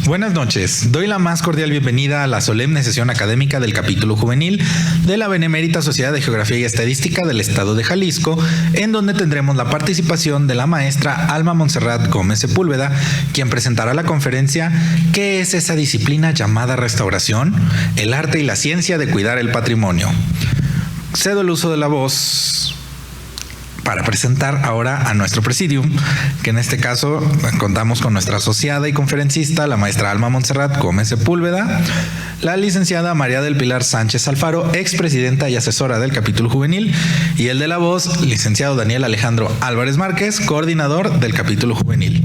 Buenas noches. Doy la más cordial bienvenida a la solemne sesión académica del capítulo juvenil de la Benemérita Sociedad de Geografía y Estadística del Estado de Jalisco, en donde tendremos la participación de la maestra Alma Montserrat Gómez Sepúlveda, quien presentará la conferencia ¿Qué es esa disciplina llamada restauración? El arte y la ciencia de cuidar el patrimonio. Cedo el uso de la voz para presentar ahora a nuestro presidium, que en este caso contamos con nuestra asociada y conferencista, la maestra Alma Montserrat Gómez Sepúlveda, la licenciada María del Pilar Sánchez Alfaro, expresidenta y asesora del capítulo juvenil, y el de la voz, licenciado Daniel Alejandro Álvarez Márquez, coordinador del capítulo juvenil.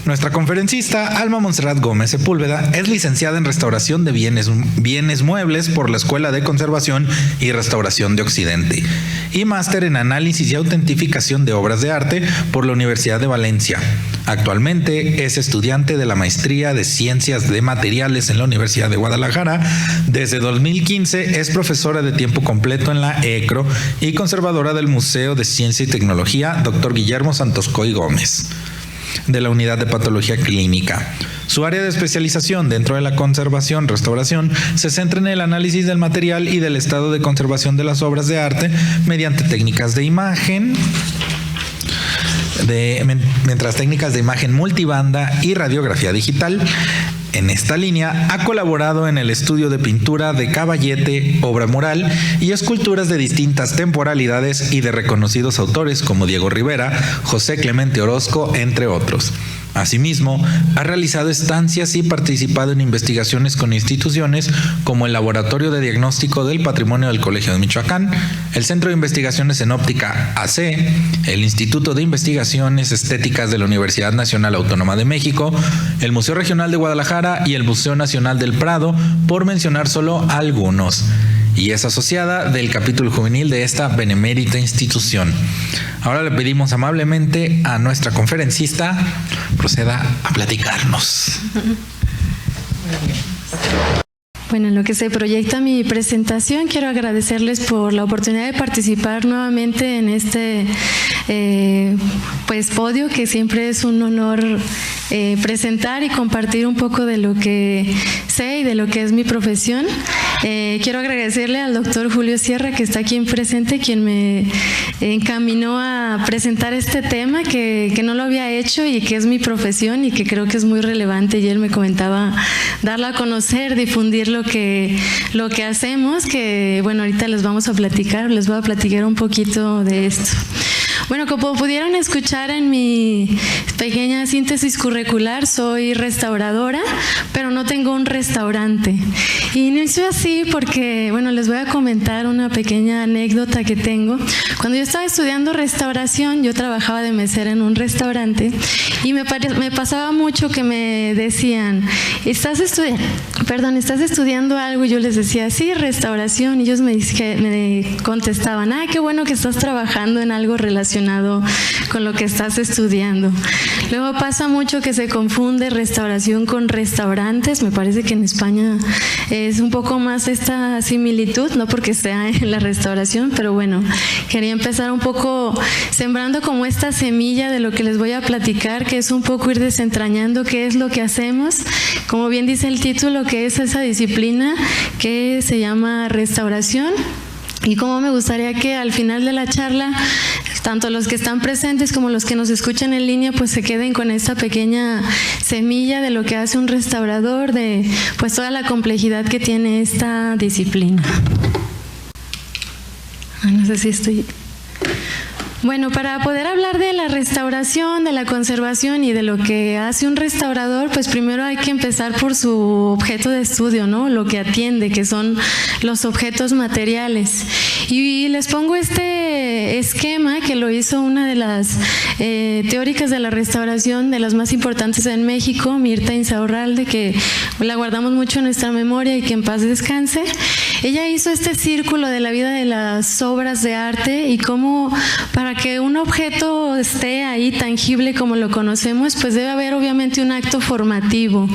Nuestra conferencista, Alma Montserrat Gómez Sepúlveda, es licenciada en Restauración de Bienes Muebles por la Escuela de Conservación y Restauración de Occidente y máster en Análisis y Autentificación de Obras de Arte por la Universidad de Valencia. Actualmente es estudiante de la Maestría de Ciencias de Materiales en la Universidad de Guadalajara. Desde 2015 es profesora de tiempo completo en la ECRO y conservadora del Museo de Ciencia y Tecnología Dr. Guillermo Santoscoy Gómez, de la Unidad de Patología Clínica. Su área de especialización dentro de la conservación-restauración se centra en el análisis del material y del estado de conservación de las obras de arte mediante técnicas de imagen, mientras técnicas de imagen multibanda y radiografía digital. En esta línea ha colaborado en el estudio de pintura de caballete, obra mural y esculturas de distintas temporalidades y de reconocidos autores como Diego Rivera, José Clemente Orozco, entre otros. Asimismo, ha realizado estancias y participado en investigaciones con instituciones como el Laboratorio de Diagnóstico del Patrimonio del Colegio de Michoacán, el Centro de Investigaciones en Óptica AC, el Instituto de Investigaciones Estéticas de la Universidad Nacional Autónoma de México, el Museo Regional de Guadalajara y el Museo Nacional del Prado, por mencionar solo algunos. Y es asociada del capítulo juvenil de esta benemérita institución. Ahora le pedimos amablemente a nuestra conferencista proceda a platicarnos. Bueno, en lo que se proyecta mi presentación, quiero agradecerles por la oportunidad de participar nuevamente en este podio, que siempre es un honor presentar y compartir un poco de lo que sé y de lo que es mi profesión. Quiero agradecerle al doctor Julio Sierra, que está aquí presente, quien me encaminó a presentar este tema que no lo había hecho y que es mi profesión y que creo que es muy relevante, y él me comentaba darlo a conocer, difundir lo que hacemos, que bueno, ahorita les voy a platicar un poquito de esto. Bueno, como pudieron escuchar en mi pequeña síntesis curricular, soy restauradora, pero no tengo un restaurante. Y inicio así porque, bueno, les voy a comentar una pequeña anécdota que tengo. Cuando yo estaba estudiando restauración, yo trabajaba de mesera en un restaurante y me pasaba mucho que me decían, ¿estás estudiando algo? Y yo les decía, sí, restauración. Y ellos me contestaban, qué bueno que estás trabajando en algo relacionado con lo que estás estudiando. Luego pasa mucho que se confunde restauración con restaurantes. Me parece que en España es un poco más esta similitud, no porque sea en la restauración, pero bueno, quería empezar un poco sembrando como esta semilla de lo que les voy a platicar, que es un poco ir desentrañando qué es lo que hacemos, como bien dice el título, qué es esa disciplina que se llama restauración. Y cómo me gustaría que al final de la charla, tanto los que están presentes como los que nos escuchan en línea, pues se queden con esta pequeña semilla de lo que hace un restaurador, de pues toda la complejidad que tiene esta disciplina. No sé si estoy... Bueno, para poder hablar de la restauración, de la conservación y de lo que hace un restaurador, pues primero hay que empezar por su objeto de estudio, ¿no? Lo que atiende, que son los objetos materiales. Y les pongo este esquema que lo hizo una de las teóricas de la restauración, de las más importantes en México, Mirta Insaurralde, que la guardamos mucho en nuestra memoria y que en paz descanse. Ella hizo este círculo de la vida de las obras de arte y cómo para que un objeto esté ahí tangible como lo conocemos, pues debe haber obviamente un acto formativo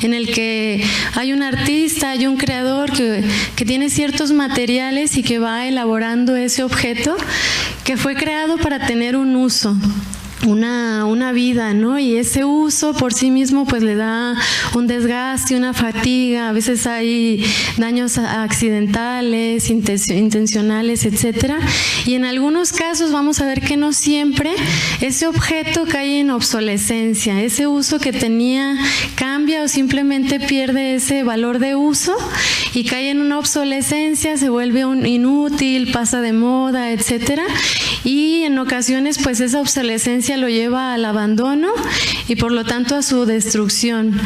en el que hay un artista, hay un creador que tiene ciertos materiales y que va elaborando ese objeto que fue creado para tener un uso. una vida, ¿no? Y ese uso por sí mismo pues le da un desgaste, una fatiga, a veces hay daños accidentales, intencionales, etcétera. Y en algunos casos vamos a ver que no siempre ese objeto cae en obsolescencia, ese uso que tenía cambia o simplemente pierde ese valor de uso y cae en una obsolescencia, se vuelve un inútil, pasa de moda, etcétera. Y en ocasiones pues esa obsolescencia lo lleva al abandono y por lo tanto a su destrucción.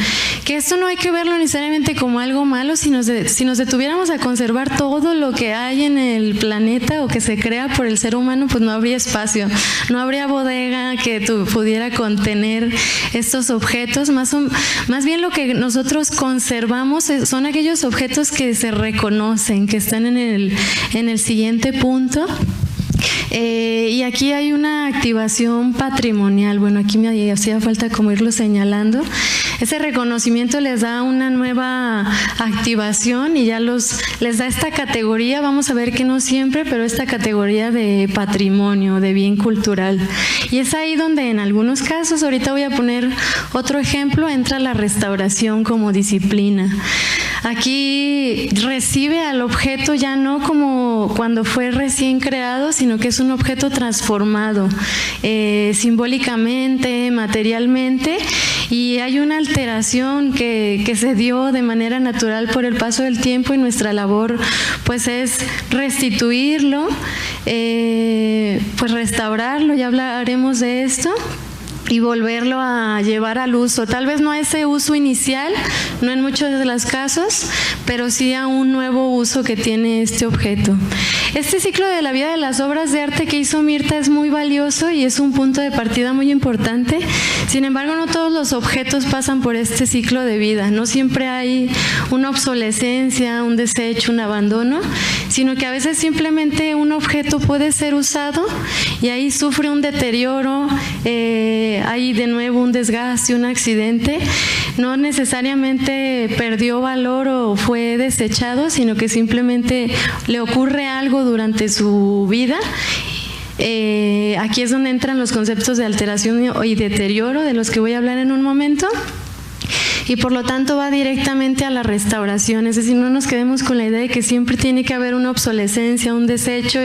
Que esto no hay que verlo necesariamente como algo malo, si nos detuviéramos a conservar todo lo que hay en el planeta o que se crea por el ser humano, pues no habría espacio, no habría bodega que pudiera contener estos objetos. Más bien lo que nosotros conservamos son aquellos objetos que se reconocen, que están en el siguiente punto. Y aquí hay una activación patrimonial. Bueno, aquí me hacía falta como irlo señalando. Ese reconocimiento les da una nueva activación y ya les da esta categoría, vamos a ver que no siempre, pero esta categoría de patrimonio, de bien cultural. Y es ahí donde en algunos casos, ahorita voy a poner otro ejemplo, entra la restauración como disciplina. Aquí recibe al objeto ya no como cuando fue recién creado, sino que es un objeto transformado simbólicamente, materialmente, y hay una alteración que se dio de manera natural por el paso del tiempo y nuestra labor pues es restituirlo, pues restaurarlo, ya hablaremos de esto, y volverlo a llevar al uso, tal vez no a ese uso inicial, no en muchos de los casos, pero sí a un nuevo uso que tiene este objeto. Este ciclo de la vida de las obras de arte que hizo Mirta es muy valioso y es un punto de partida muy importante. Sin embargo, no todos los objetos pasan por este ciclo de vida, no siempre hay una obsolescencia, un desecho, un abandono, sino que a veces simplemente un objeto puede ser usado y ahí sufre un deterioro, hay de nuevo un desgaste, un accidente, no necesariamente perdió valor o fue desechado, sino que simplemente le ocurre algo durante su vida. Aquí es donde entran los conceptos de alteración y deterioro, de los que voy a hablar en un momento. Y por lo tanto va directamente a la restauración, es decir, no nos quedemos con la idea de que siempre tiene que haber una obsolescencia, un desecho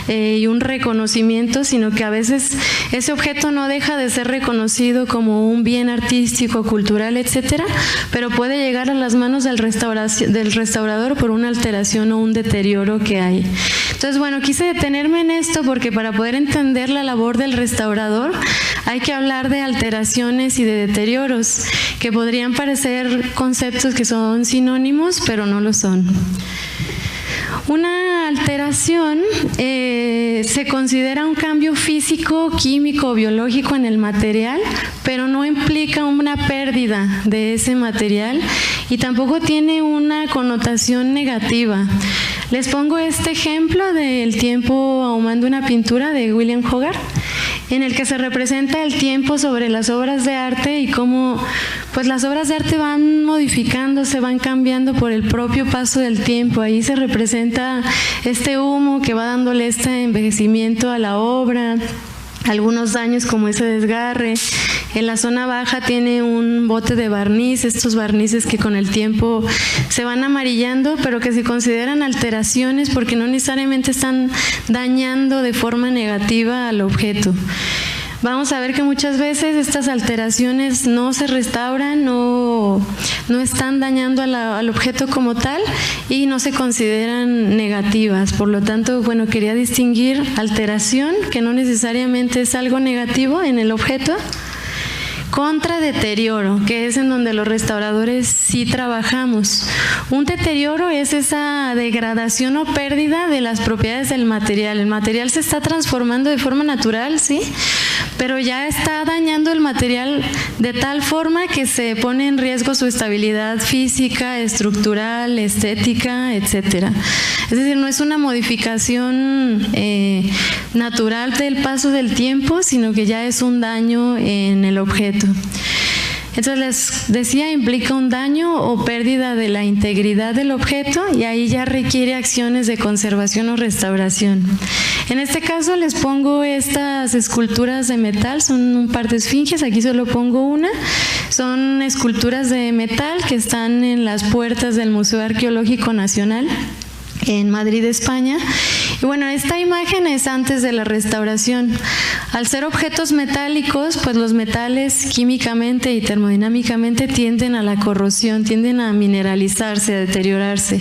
y un reconocimiento, sino que a veces ese objeto no deja de ser reconocido como un bien artístico, cultural, etcétera, pero puede llegar a las manos del restaurador por una alteración o un deterioro que hay. Entonces, bueno, quise detenerme en esto porque para poder entender la labor del restaurador hay que hablar de alteraciones y de deterioros, que podrían parecer conceptos que son sinónimos, pero no lo son. Una alteración se considera un cambio físico, químico o biológico en el material, pero no implica una pérdida de ese material y tampoco tiene una connotación negativa. Les pongo este ejemplo del tiempo ahumando una pintura de William Hogarth, en el que se representa el tiempo sobre las obras de arte y cómo pues las obras de arte van modificándose, van cambiando por el propio paso del tiempo. Ahí se representa este humo que va dándole este envejecimiento a la obra, algunos daños como ese desgarre. En la zona baja tiene un bote de barniz, estos barnices que con el tiempo se van amarillando, pero que se consideran alteraciones porque no necesariamente están dañando de forma negativa al objeto. Vamos a ver que muchas veces estas alteraciones no se restauran, no están dañando al objeto como tal y no se consideran negativas. Por lo tanto, bueno, quería distinguir alteración, que no necesariamente es algo negativo en el objeto, contra deterioro, que es en donde los restauradores sí trabajamos. Un deterioro es esa degradación o pérdida de las propiedades del material. El material se está transformando de forma natural, ¿sí? Pero ya está dañando el material de tal forma que se pone en riesgo su estabilidad física, estructural, estética, etcétera. Es decir, no es una modificación natural del paso del tiempo, sino que ya es un daño en el objeto. Entonces les decía, implica un daño o pérdida de la integridad del objeto y ahí ya requiere acciones de conservación o restauración. En este caso les pongo estas esculturas de metal, son un par de esfinges, aquí solo pongo una. Son esculturas de metal que están en las puertas del Museo Arqueológico Nacional en Madrid, España. Y bueno, esta imagen es antes de la restauración. Al ser objetos metálicos, pues los metales químicamente y termodinámicamente tienden a la corrosión, tienden a mineralizarse, a deteriorarse.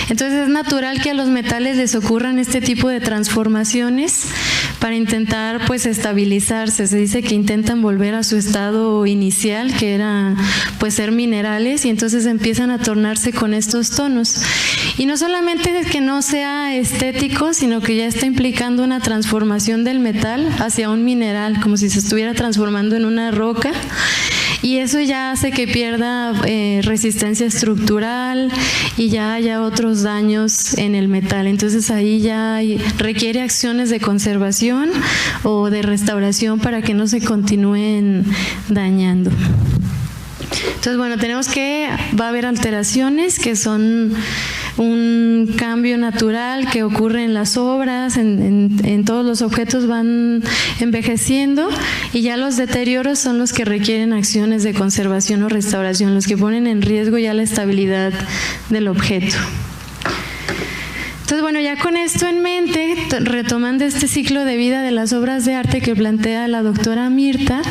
Entonces es natural que a los metales les ocurran este tipo de transformaciones para intentar pues estabilizarse. Se dice que intentan volver a su estado inicial, que era pues ser minerales, y entonces empiezan a tornarse con estos tonos. Y no solamente es que no sea estético, sino que ya está implicando una transformación del metal hacia un mineral, como si se estuviera transformando en una roca. Y eso ya hace que pierda resistencia estructural y ya haya otros daños en el metal. Entonces ahí ya requiere acciones de conservación o de restauración para que no se continúen dañando. Entonces, bueno, va a haber alteraciones que son un cambio natural que ocurre en las obras, en todos los objetos van envejeciendo, y ya los deterioros son los que requieren acciones de conservación o restauración, los que ponen en riesgo ya la estabilidad del objeto. Entonces, bueno, ya con esto en mente, retomando este ciclo de vida de las obras de arte que plantea la doctora Mirta,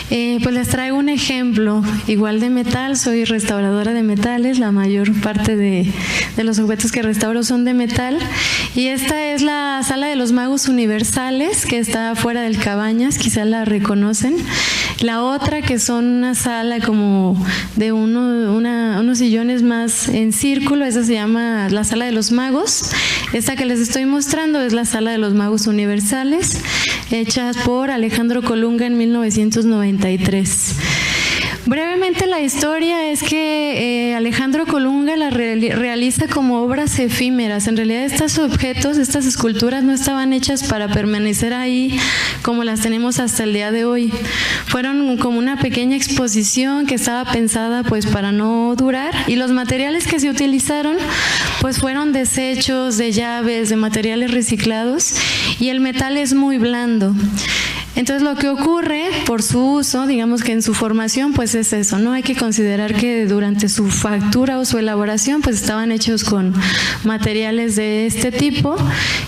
pues les traigo un ejemplo igual de metal. Soy restauradora de metales, la mayor parte de los objetos que restauro son de metal, y esta es la Sala de los Magos Universales que está fuera del Cabañas, quizás la reconocen. La otra, que son una sala como de unos sillones más en círculo, esa se llama la Sala de los Magos. Esta que les estoy mostrando es la Sala de los Magos Universales, hecha por Alejandro Colunga en 1993. Brevemente la historia es que Alejandro Colunga la realiza como obras efímeras. En realidad estos objetos, estas esculturas no estaban hechas para permanecer ahí como las tenemos hasta el día de hoy. Fueron como una pequeña exposición que estaba pensada pues para no durar, y los materiales que se utilizaron pues fueron desechos de llaves, de materiales reciclados, y el metal es muy blando. Entonces lo que ocurre por su uso, digamos que en su formación, pues es eso, ¿no? Hay que considerar que durante su factura o su elaboración, pues estaban hechos con materiales de este tipo,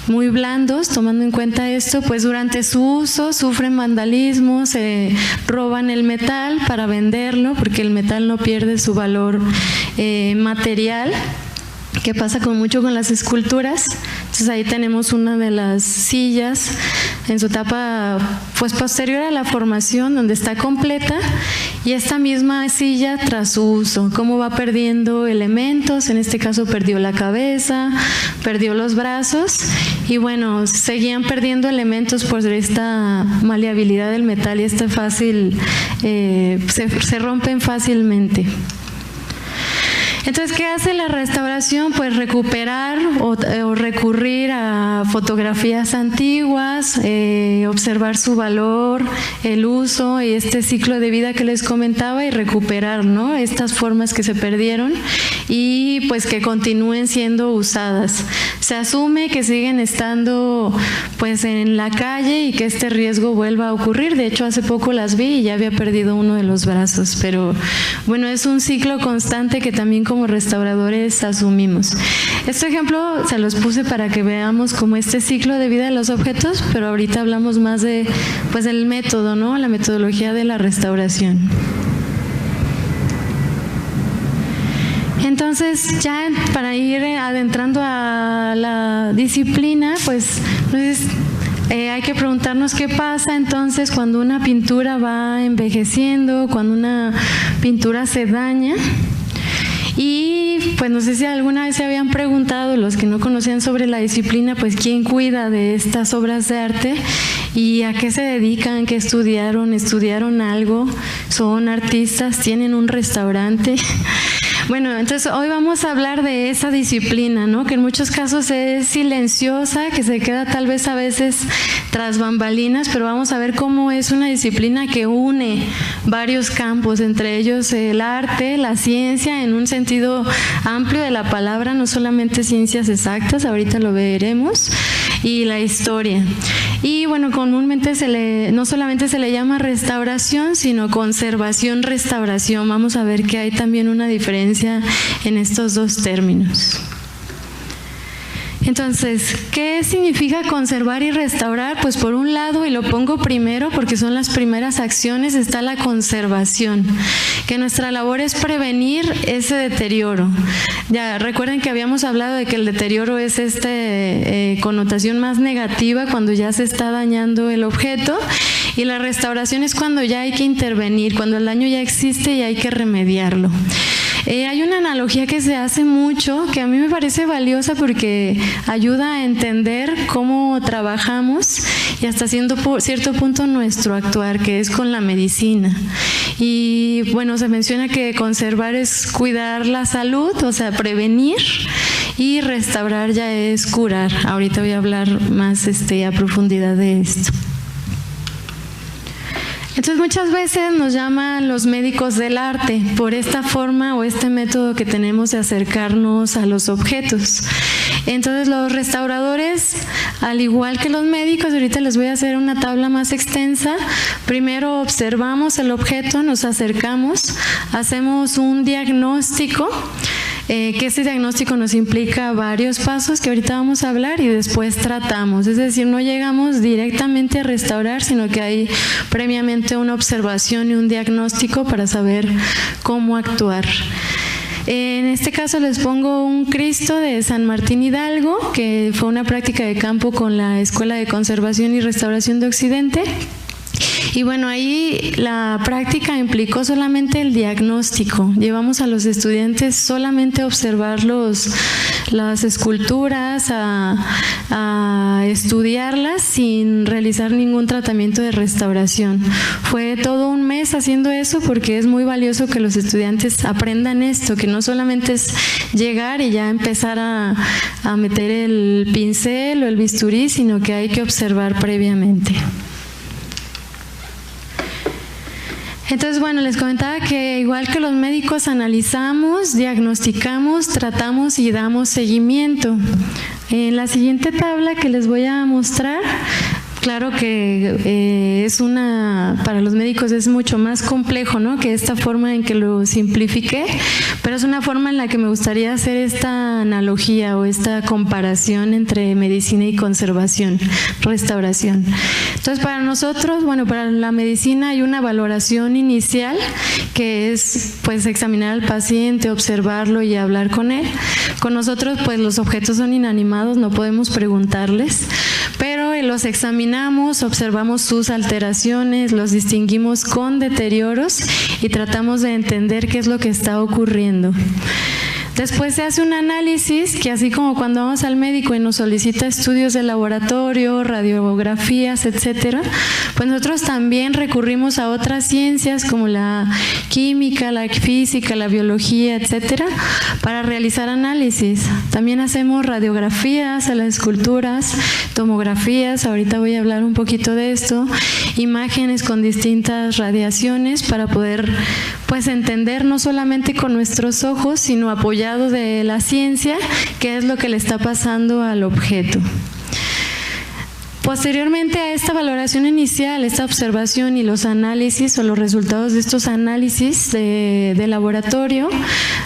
muy blandos. Tomando en cuenta esto, pues durante su uso sufren vandalismo, se roban el metal para venderlo, porque el metal no pierde su valor material, que pasa mucho con las esculturas. Entonces ahí tenemos una de las sillas en su etapa pues posterior a la formación, donde está completa, y esta misma silla tras su uso, cómo va perdiendo elementos. En este caso perdió la cabeza, perdió los brazos, y bueno, seguían perdiendo elementos por esta maleabilidad del metal, y este fácil se rompen fácilmente. Entonces, ¿qué hace la restauración? Pues recuperar o recurrir a fotografías antiguas, observar su valor, el uso y este ciclo de vida que les comentaba, y recuperar, ¿no?, estas formas que se perdieron y pues que continúen siendo usadas. Se asume que siguen estando pues en la calle y que este riesgo vuelva a ocurrir. De hecho, hace poco las vi y ya había perdido uno de los brazos, pero bueno, es un ciclo constante que también como restauradores asumimos. Este ejemplo se los puse para que veamos como este ciclo de vida de los objetos, pero ahorita hablamos más de pues del método, ¿no?, la metodología de la restauración. Entonces, ya para ir adentrando a la disciplina, pues hay que preguntarnos qué pasa entonces cuando una pintura va envejeciendo, cuando una pintura se daña. Y pues no sé si alguna vez se habían preguntado, los que no conocían sobre la disciplina, pues quién cuida de estas obras de arte y a qué se dedican, qué estudiaron algo, son artistas, tienen un restaurante. Bueno, entonces hoy vamos a hablar de esa disciplina, ¿no? Que en muchos casos es silenciosa, que se queda tal vez a veces tras bambalinas, pero vamos a ver cómo es una disciplina que une varios campos, entre ellos el arte, la ciencia, en un sentido amplio de la palabra, no solamente ciencias exactas, ahorita lo veremos, y la historia. Y bueno, comúnmente no solamente se le llama restauración, sino conservación-restauración. Vamos a ver que hay también una diferencia en estos dos términos. Entonces, ¿qué significa conservar y restaurar? Pues por un lado, y lo pongo primero porque son las primeras acciones, está la conservación, que nuestra labor es prevenir ese deterioro. Ya recuerden que habíamos hablado de que el deterioro es connotación más negativa cuando ya se está dañando el objeto, y la restauración es cuando ya hay que intervenir, cuando el daño ya existe y hay que remediarlo. Hay una analogía que se hace mucho, que a mí me parece valiosa porque ayuda a entender cómo trabajamos y hasta cierto punto nuestro actuar, que es con la medicina. Y bueno, se menciona que conservar es cuidar la salud, o sea, prevenir, y restaurar ya es curar. Ahorita voy a hablar más a profundidad de esto. Entonces muchas veces nos llaman los médicos del arte por esta forma o este método que tenemos de acercarnos a los objetos. Entonces los restauradores, al igual que los médicos, ahorita les voy a hacer una tabla más extensa. Primero observamos el objeto, nos acercamos, hacemos un diagnóstico, que ese diagnóstico nos implica varios pasos que ahorita vamos a hablar, y después tratamos. Es decir, no llegamos directamente a restaurar, sino que hay previamente una observación y un diagnóstico para saber cómo actuar. En este caso les pongo un Cristo de San Martín Hidalgo, que fue una práctica de campo con la Escuela de Conservación y Restauración de Occidente. Y bueno, ahí la práctica implicó solamente el diagnóstico. Llevamos a los estudiantes solamente a observar las esculturas, a estudiarlas sin realizar ningún tratamiento de restauración. Fue todo un mes haciendo eso porque es muy valioso que los estudiantes aprendan esto, que no solamente es llegar y ya empezar a meter el pincel o el bisturí, sino que hay que observar previamente. Entonces, bueno, les comentaba que igual que los médicos analizamos, diagnosticamos, tratamos y damos seguimiento. En la siguiente tabla que les voy a mostrar, claro que para los médicos es mucho más complejo, ¿no?, que esta forma en que lo simplifiqué, pero es una forma en la que me gustaría hacer esta analogía o esta comparación entre medicina y conservación, restauración. Entonces, para nosotros, bueno, para la medicina hay una valoración inicial que es pues examinar al paciente, observarlo y hablar con él. Con nosotros pues los objetos son inanimados, no podemos preguntarles, pero los examinamos, observamos sus alteraciones, los distinguimos con deterioros y tratamos de entender qué es lo que está ocurriendo. Después se hace un análisis que, así como cuando vamos al médico y nos solicita estudios de laboratorio, radiografías, etcétera, pues nosotros también recurrimos a otras ciencias como la química, la física, la biología, etcétera, para realizar análisis. También hacemos radiografías a las esculturas, tomografías, ahorita voy a hablar un poquito de esto, imágenes con distintas radiaciones para poder pues entender no solamente con nuestros ojos, sino apoyado de la ciencia, qué es lo que le está pasando al objeto. Posteriormente a esta valoración inicial, esta observación y los análisis o los resultados de estos análisis de laboratorio,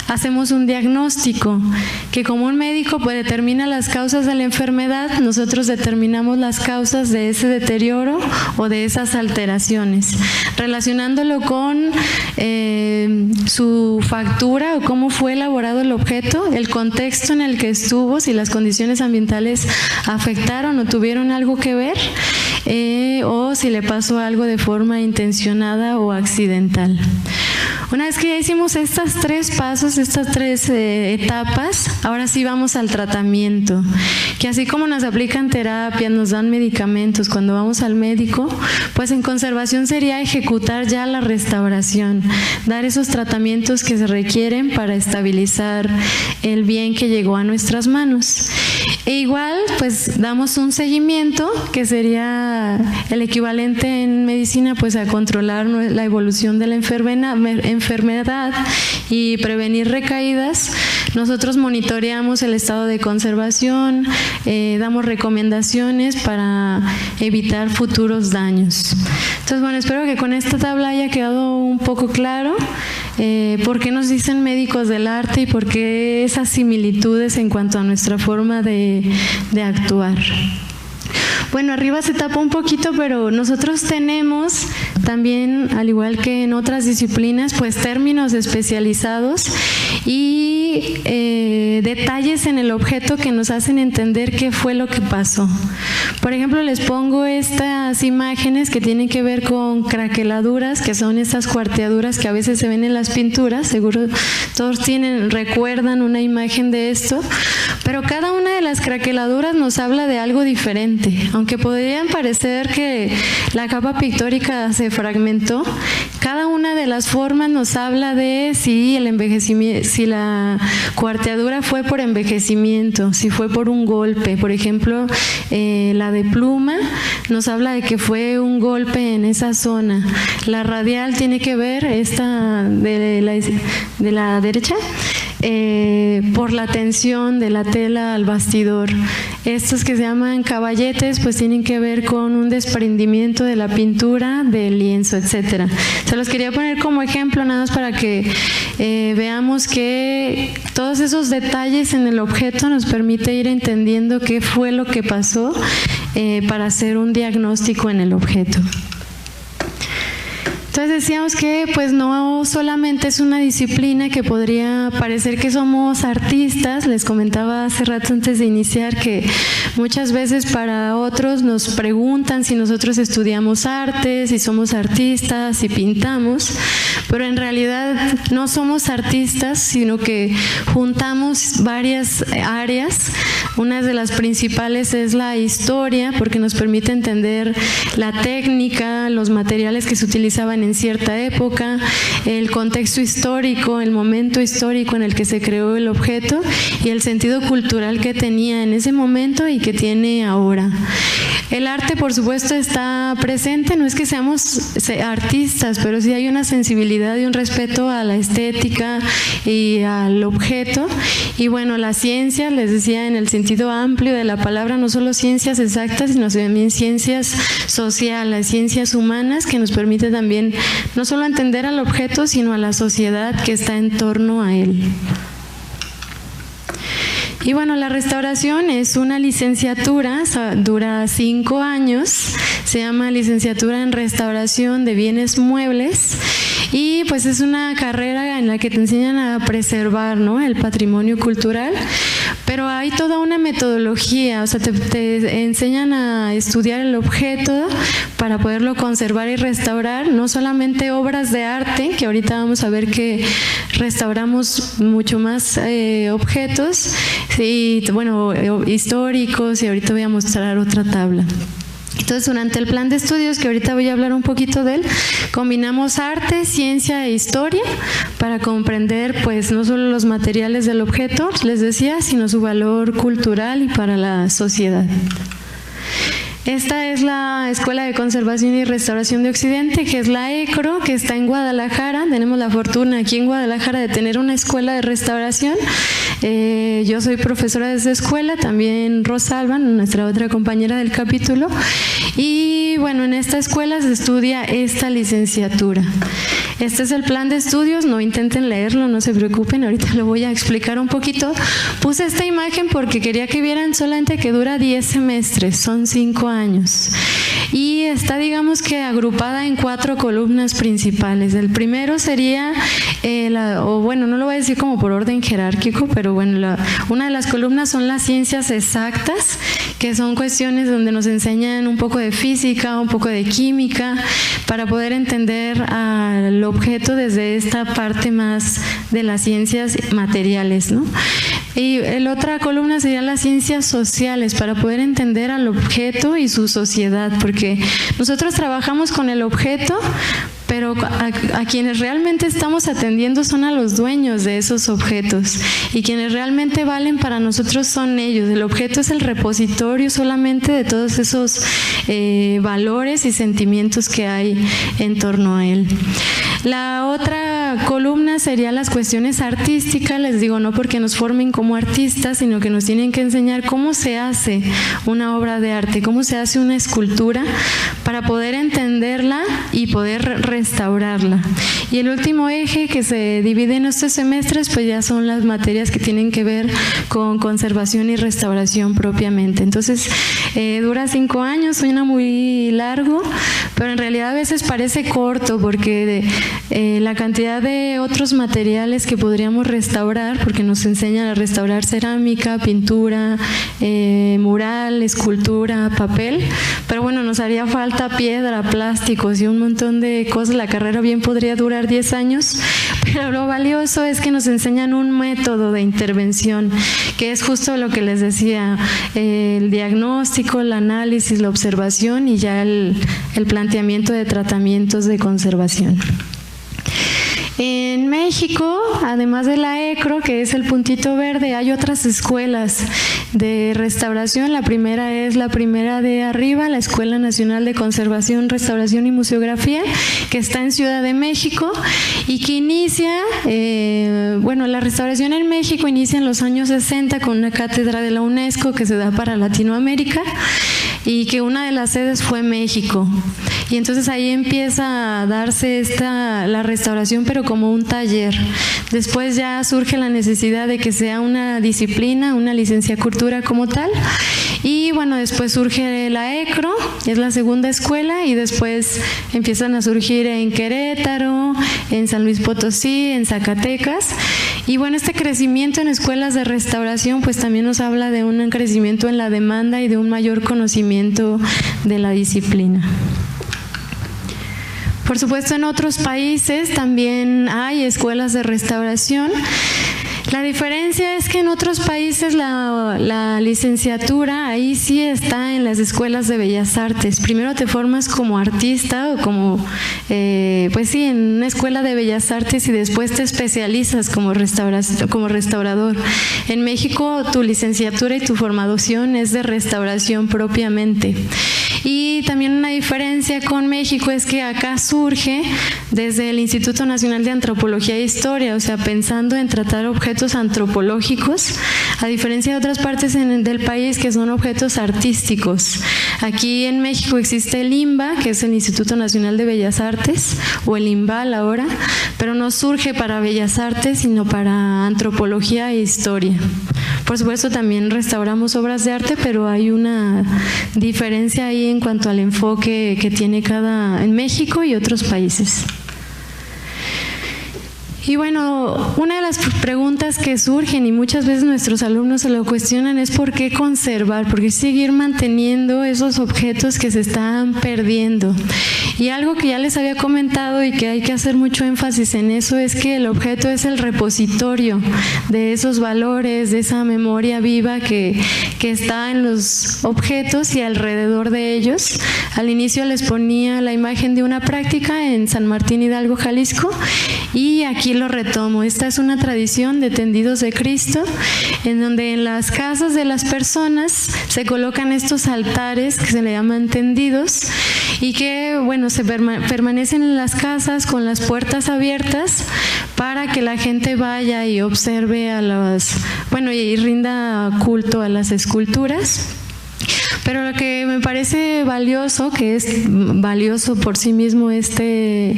hacemos un diagnóstico que, como un médico pues determina las causas de la enfermedad, nosotros determinamos las causas de ese deterioro o de esas alteraciones, relacionándolo con su factura o cómo fue elaborado el objeto, el contexto en el que estuvo, si las condiciones ambientales afectaron o tuvieron algo que ver, o si le pasó algo de forma intencionada o accidental. Una vez que ya hicimos estos 3 pasos, estas 3 etapas, ahora sí vamos al tratamiento, que así como nos aplican terapias, nos dan medicamentos cuando vamos al médico, pues en conservación sería ejecutar ya la restauración, dar esos tratamientos que se requieren para estabilizar el bien que llegó a nuestras manos. E igual, pues damos un seguimiento, que sería el equivalente en medicina, pues a controlar la evolución de la enfermedad y prevenir recaídas. Nosotros monitoreamos el estado de conservación, damos recomendaciones para evitar futuros daños. Entonces, bueno, espero que con esta tabla haya quedado un poco claro por qué nos dicen médicos del arte y por qué esas similitudes en cuanto a nuestra forma de actuar. Bueno, arriba se tapa un poquito, pero nosotros tenemos también, al igual que en otras disciplinas, pues términos especializados y detalles en el objeto que nos hacen entender qué fue lo que pasó. Por ejemplo, les pongo estas imágenes que tienen que ver con craqueladuras, que son estas cuarteaduras que a veces se ven en las pinturas. Seguro todos recuerdan una imagen de esto, pero cada una de las craqueladuras nos habla de algo diferente. Aunque podrían parecer que la capa pictórica se fragmentó, cada una de las formas nos habla de si el envejecimiento, si la cuarteadura fue por envejecimiento, si fue por un golpe. Por ejemplo, la de pluma nos habla de que fue un golpe en esa zona. La radial tiene que ver, esta de la derecha, por la tensión de la tela al bastidor. Estos que se llaman caballetes pues tienen que ver con un desprendimiento de la pintura, del lienzo, etcétera. Se los quería poner como ejemplo nada más para que veamos que todos esos detalles en el objeto nos permite ir entendiendo qué fue lo que pasó para hacer un diagnóstico en el objeto. Entonces decíamos que pues no solamente es una disciplina que podría parecer que somos artistas. Les comentaba hace rato antes de iniciar que muchas veces para otros nos preguntan si nosotros estudiamos arte, si somos artistas, si pintamos, pero en realidad no somos artistas, sino que juntamos varias áreas. Una de las principales es la historia, porque nos permite entender la técnica, los materiales que se utilizaban en cierta época, el contexto histórico, el momento histórico en el que se creó el objeto y el sentido cultural que tenía en ese momento y que tiene ahora. El arte, por supuesto, está presente, no es que seamos artistas, pero sí hay una sensibilidad y un respeto a la estética y al objeto. Y bueno, la ciencia, les decía, en el sentido amplio de la palabra, no solo ciencias exactas, sino también ciencias sociales, ciencias humanas, que nos permite también no solo entender al objeto, sino a la sociedad que está en torno a él. Y bueno, la restauración es una licenciatura, dura 5 años, se llama licenciatura en restauración de bienes muebles y pues es una carrera en la que te enseñan a preservar, ¿no?, el patrimonio cultural, pero hay toda una metodología, o sea, te enseñan a estudiar el objeto para poderlo conservar y restaurar, no solamente obras de arte, que ahorita vamos a ver que restauramos mucho más objetos, y bueno, históricos, y ahorita voy a mostrar otra tabla. Entonces, durante el plan de estudios, que ahorita voy a hablar un poquito de él, combinamos arte, ciencia e historia para comprender pues no solo los materiales del objeto, les decía, sino su valor cultural y para la sociedad. Esta es la Escuela de Conservación y Restauración de Occidente, que es la ECRO, que está en Guadalajara. Tenemos la fortuna aquí en Guadalajara de tener una escuela de restauración. Yo soy profesora de esa escuela, también Rosalba, nuestra otra compañera del capítulo. Y bueno, en esta escuela se estudia esta licenciatura. Este es el plan de estudios, no intenten leerlo, no se preocupen, ahorita lo voy a explicar un poquito. Puse esta imagen porque quería que vieran solamente que dura 10 semestres, son 5 años. y está, digamos que agrupada en 4 columnas principales. El primero sería, no lo voy a decir como por orden jerárquico, pero bueno, una de las columnas son las ciencias exactas, que son cuestiones donde nos enseñan un poco de física, un poco de química, para poder entender al objeto desde esta parte más de las ciencias materiales, ¿no? Y la otra columna serían las ciencias sociales, para poder entender al objeto y su sociedad, porque nosotros trabajamos con el objeto, pero a quienes realmente estamos atendiendo son a los dueños de esos objetos, y quienes realmente valen para nosotros son ellos. El objeto es el repositorio solamente de todos esos valores y sentimientos que hay en torno a él. La otra columna sería las cuestiones artísticas, les digo, no porque nos formen como artistas, sino que nos tienen que enseñar cómo se hace una obra de arte, cómo se hace una escultura, para poder entenderla y poder restaurarla. Y el último eje que se divide en estos semestres, pues ya son las materias que tienen que ver con conservación y restauración propiamente. Entonces, dura 5 años, suena muy largo, pero en realidad a veces parece corto, porque la cantidad de otros materiales que podríamos restaurar, porque nos enseñan a restaurar cerámica, pintura, mural, escultura, papel, pero bueno, nos haría falta piedra, plásticos y un montón de cosas. La carrera bien podría durar 10 años, pero lo valioso es que nos enseñan un método de intervención, que es justo lo que les decía, el diagnóstico, el análisis, la observación y ya el planteamiento de tratamientos de conservación. En México, además de la ECRO, que es el puntito verde, hay otras escuelas de restauración. La primera es la primera de arriba, la Escuela Nacional de Conservación, Restauración y Museografía, que está en Ciudad de México y que inicia, la restauración en México inicia en los años 60 con una cátedra de la UNESCO que se da para Latinoamérica, y que una de las sedes fue México. Y entonces ahí empieza a darse la restauración, pero como un taller. Después ya surge la necesidad de que sea una disciplina, una licenciatura como tal. Y bueno, después surge la ECRO, es la segunda escuela, y después empiezan a surgir en Querétaro, en San Luis Potosí, en Zacatecas. Y bueno, este crecimiento en escuelas de restauración pues también nos habla de un crecimiento en la demanda y de un mayor conocimiento de la disciplina. Por supuesto, en otros países también hay escuelas de restauración. La diferencia es que en otros países la licenciatura ahí sí está en las escuelas de bellas artes. Primero te formas como artista o como, en una escuela de bellas artes, y después te especializas como restaurador. En México tu licenciatura y tu formación es de restauración propiamente. Y también una diferencia con México es que acá surge desde el Instituto Nacional de Antropología e Historia, o sea, pensando en tratar objetos antropológicos, a diferencia de otras partes del país que son objetos artísticos. Aquí en México existe el INBA, que es el Instituto Nacional de Bellas Artes, o el INBAL ahora, pero no surge para bellas artes, sino para antropología e historia. Por supuesto, también restauramos obras de arte, pero hay una diferencia ahí en cuanto al enfoque que tiene en México y otros países. Y bueno, una de las preguntas que surgen y muchas veces nuestros alumnos se lo cuestionan es ¿por qué conservar? ¿Por qué seguir manteniendo esos objetos que se están perdiendo? Y algo que ya les había comentado y que hay que hacer mucho énfasis en eso es que el objeto es el repositorio de esos valores, de esa memoria viva que está en los objetos y alrededor de ellos. Al inicio les ponía la imagen de una práctica en San Martín Hidalgo, Jalisco, y aquí lo retomo. Esta es una tradición de tendidos de Cristo, en donde en las casas de las personas se colocan estos altares que se le llaman tendidos, y que se permanecen en las casas con las puertas abiertas para que la gente vaya y observe y rinda culto a las esculturas. Pero lo que me parece valioso, que es valioso por sí mismo este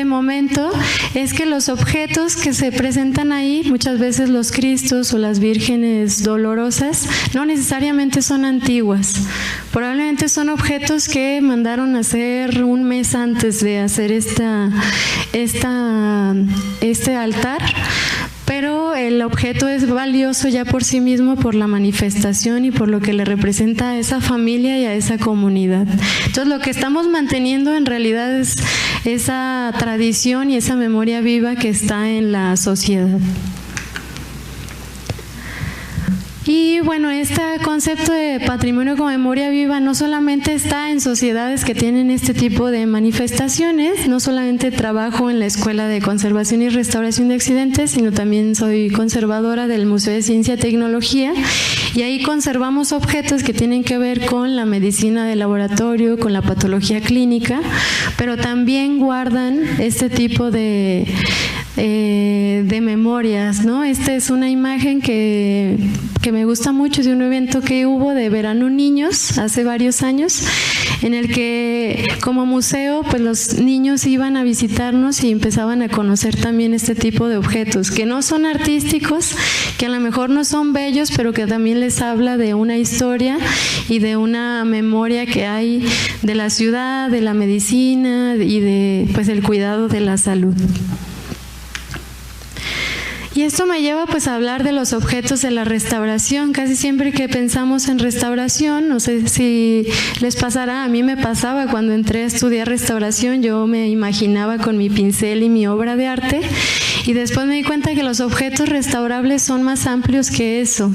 momento, es que los objetos que se presentan ahí, muchas veces los Cristos o las Vírgenes dolorosas, no necesariamente son antiguas. Probablemente son objetos que mandaron a hacer un mes antes de hacer este altar, pero el objeto es valioso ya por sí mismo, por la manifestación y por lo que le representa a esa familia y a esa comunidad. Entonces, lo que estamos manteniendo en realidad es esa tradición y esa memoria viva que está en la sociedad. Y bueno, este concepto de patrimonio con memoria viva no solamente está en sociedades que tienen este tipo de manifestaciones, no solamente trabajo en la Escuela de Conservación y Restauración de Accidentes, sino también soy conservadora del Museo de Ciencia y Tecnología, y ahí conservamos objetos que tienen que ver con la medicina de laboratorio, con la patología clínica, pero también guardan este tipo de memorias, ¿no? Esta es una imagen que me gusta mucho, de un evento que hubo de Verano Niños hace varios años, en el que como museo pues los niños iban a visitarnos y empezaban a conocer también este tipo de objetos que no son artísticos, que a lo mejor no son bellos, pero que también les habla de una historia y de una memoria que hay de la ciudad, de la medicina y de pues el cuidado de la salud. Y esto me lleva pues a hablar de los objetos de la restauración. Casi siempre que pensamos en restauración, no sé si les pasará, a mí me pasaba cuando entré a estudiar restauración, yo me imaginaba con mi pincel y mi obra de arte, y después me di cuenta que los objetos restaurables son más amplios que eso.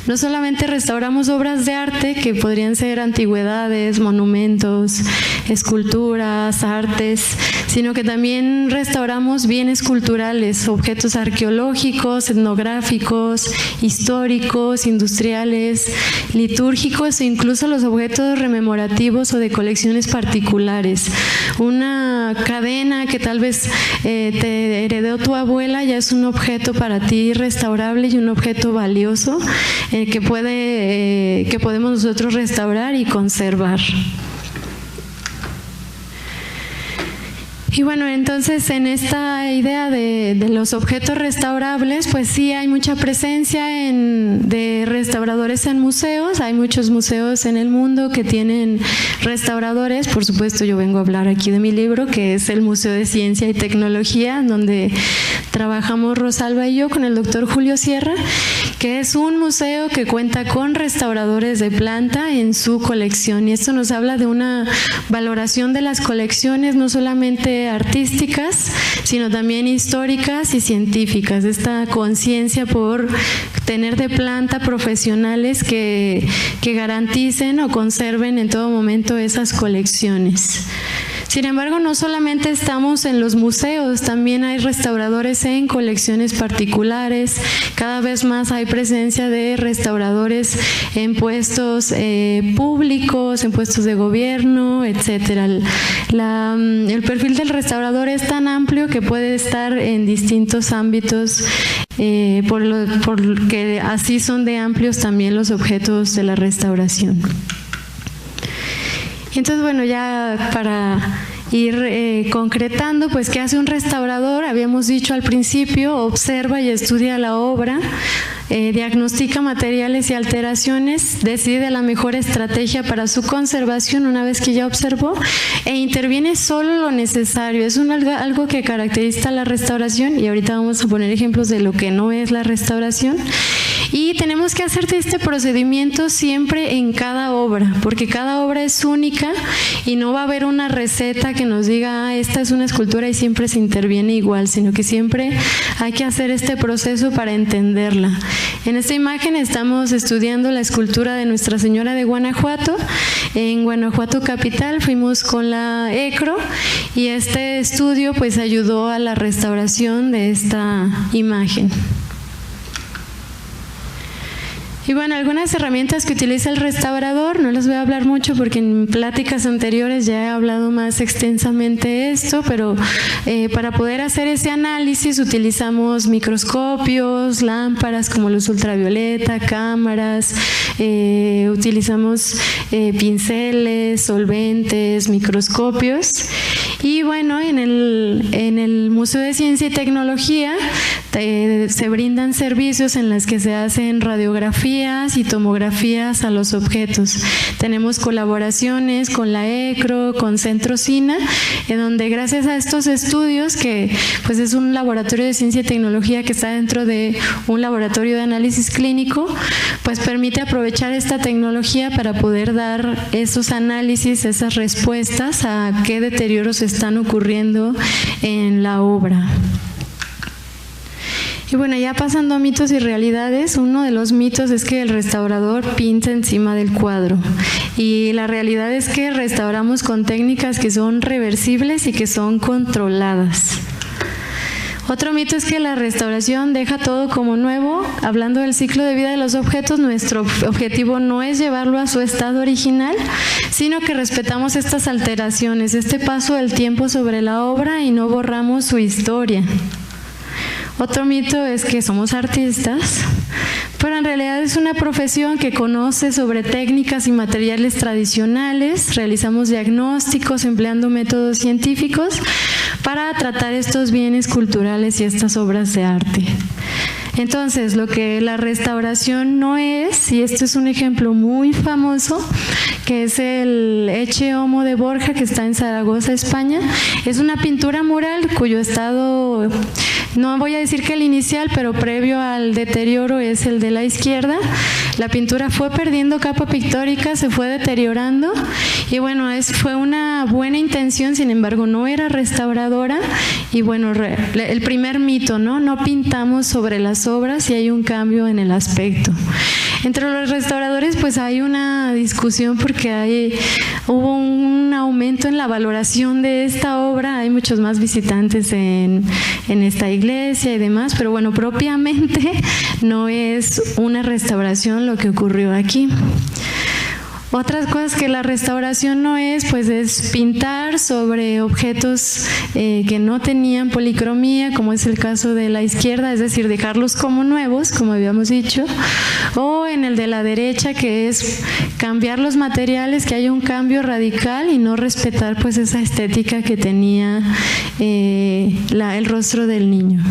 No solamente restauramos obras de arte, que podrían ser antigüedades, monumentos, esculturas, artes, sino que también restauramos bienes culturales, objetos arqueológicos, etnográficos, históricos, industriales, litúrgicos e incluso los objetos rememorativos o de colecciones particulares. Una cadena que tal vez te heredó tu abuela ya es un objeto para ti restaurable y un objeto valioso que podemos nosotros restaurar y conservar. Y bueno, entonces en esta idea de los objetos restaurables, pues sí hay mucha presencia de restauradores en museos. Hay muchos museos en el mundo que tienen restauradores. Por supuesto, yo vengo a hablar aquí de mi libro, que es el Museo de Ciencia y Tecnología, donde trabajamos Rosalba y yo con el doctor Julio Sierra, que es un museo que cuenta con restauradores de planta en su colección. Y esto nos habla de una valoración de las colecciones, no solamente artísticas, sino también históricas y científicas. Esta conciencia por tener de planta profesionales que garanticen o conserven en todo momento esas colecciones. Sin embargo, no solamente estamos en los museos, también hay restauradores en colecciones particulares. Cada vez más hay presencia de restauradores en puestos públicos, en puestos de gobierno, etcétera. El perfil del restaurador es tan amplio que puede estar en distintos ámbitos, porque así son de amplios también los objetos de la restauración. Y entonces, bueno, ya para ir concretando, pues, ¿qué hace un restaurador? Habíamos dicho al principio, observa y estudia la obra, diagnostica materiales y alteraciones, decide la mejor estrategia para su conservación una vez que ya observó e interviene solo lo necesario. Es algo que caracteriza la restauración, y ahorita vamos a poner ejemplos de lo que no es la restauración. Y tenemos que hacer este procedimiento siempre en cada obra, porque cada obra es única y no va a haber una receta que nos diga, esta es una escultura y siempre se interviene igual, sino que siempre hay que hacer este proceso para entenderla. En esta imagen estamos estudiando la escultura de Nuestra Señora de Guanajuato. En Guanajuato capital fuimos con la ECRO y este estudio pues ayudó a la restauración de esta imagen. Y bueno, algunas herramientas que utiliza el restaurador, no les voy a hablar mucho porque en pláticas anteriores ya he hablado más extensamente de esto, pero para poder hacer ese análisis utilizamos microscopios, lámparas como luz ultravioleta, cámaras, utilizamos pinceles, solventes, microscopios. Y bueno, en el Museo de Ciencia y Tecnología se brindan servicios en los que se hacen radiografías y tomografías a los objetos. Tenemos colaboraciones con la ECRO, con Centro SINA, en donde gracias a estos estudios, que pues es un laboratorio de ciencia y tecnología que está dentro de un laboratorio de análisis clínico, pues permite aprovechar esta tecnología para poder dar esos análisis, esas respuestas a qué deterioros están ocurriendo en la obra. Y bueno, ya pasando a mitos y realidades, uno de los mitos es que el restaurador pinta encima del cuadro. Y la realidad es que restauramos con técnicas que son reversibles y que son controladas. Otro mito es que la restauración deja todo como nuevo. Hablando del ciclo de vida de los objetos, nuestro objetivo no es llevarlo a su estado original, sino que respetamos estas alteraciones, este paso del tiempo sobre la obra y no borramos su historia. Otro mito es que somos artistas, pero en realidad es una profesión que conoce sobre técnicas y materiales tradicionales, realizamos diagnósticos empleando métodos científicos para tratar estos bienes culturales y estas obras de arte. Entonces, lo que la restauración no es, y esto es un ejemplo muy famoso, que es el Ecce Homo de Borja, que está en Zaragoza, España, es una pintura mural cuyo estado, no voy a decir que el inicial, pero previo al deterioro es el de la izquierda. La pintura fue perdiendo capa pictórica, se fue deteriorando y bueno, fue una buena intención, sin embargo no era restauradora. Y bueno, el primer mito, no pintamos sobre las obras y hay un cambio en el aspecto. Entre los restauradores pues hay una discusión porque hubo un aumento en la valoración de esta obra, hay muchos más visitantes en esta iglesia y demás, pero bueno, propiamente no es una restauración lo que ocurrió aquí. Otras cosas que la restauración no es, pues es pintar sobre objetos que no tenían policromía, como es el caso de la izquierda, es decir, dejarlos como nuevos, como habíamos dicho, o en el de la derecha, que es cambiar los materiales, que haya un cambio radical y no respetar pues esa estética que tenía el rostro del niño.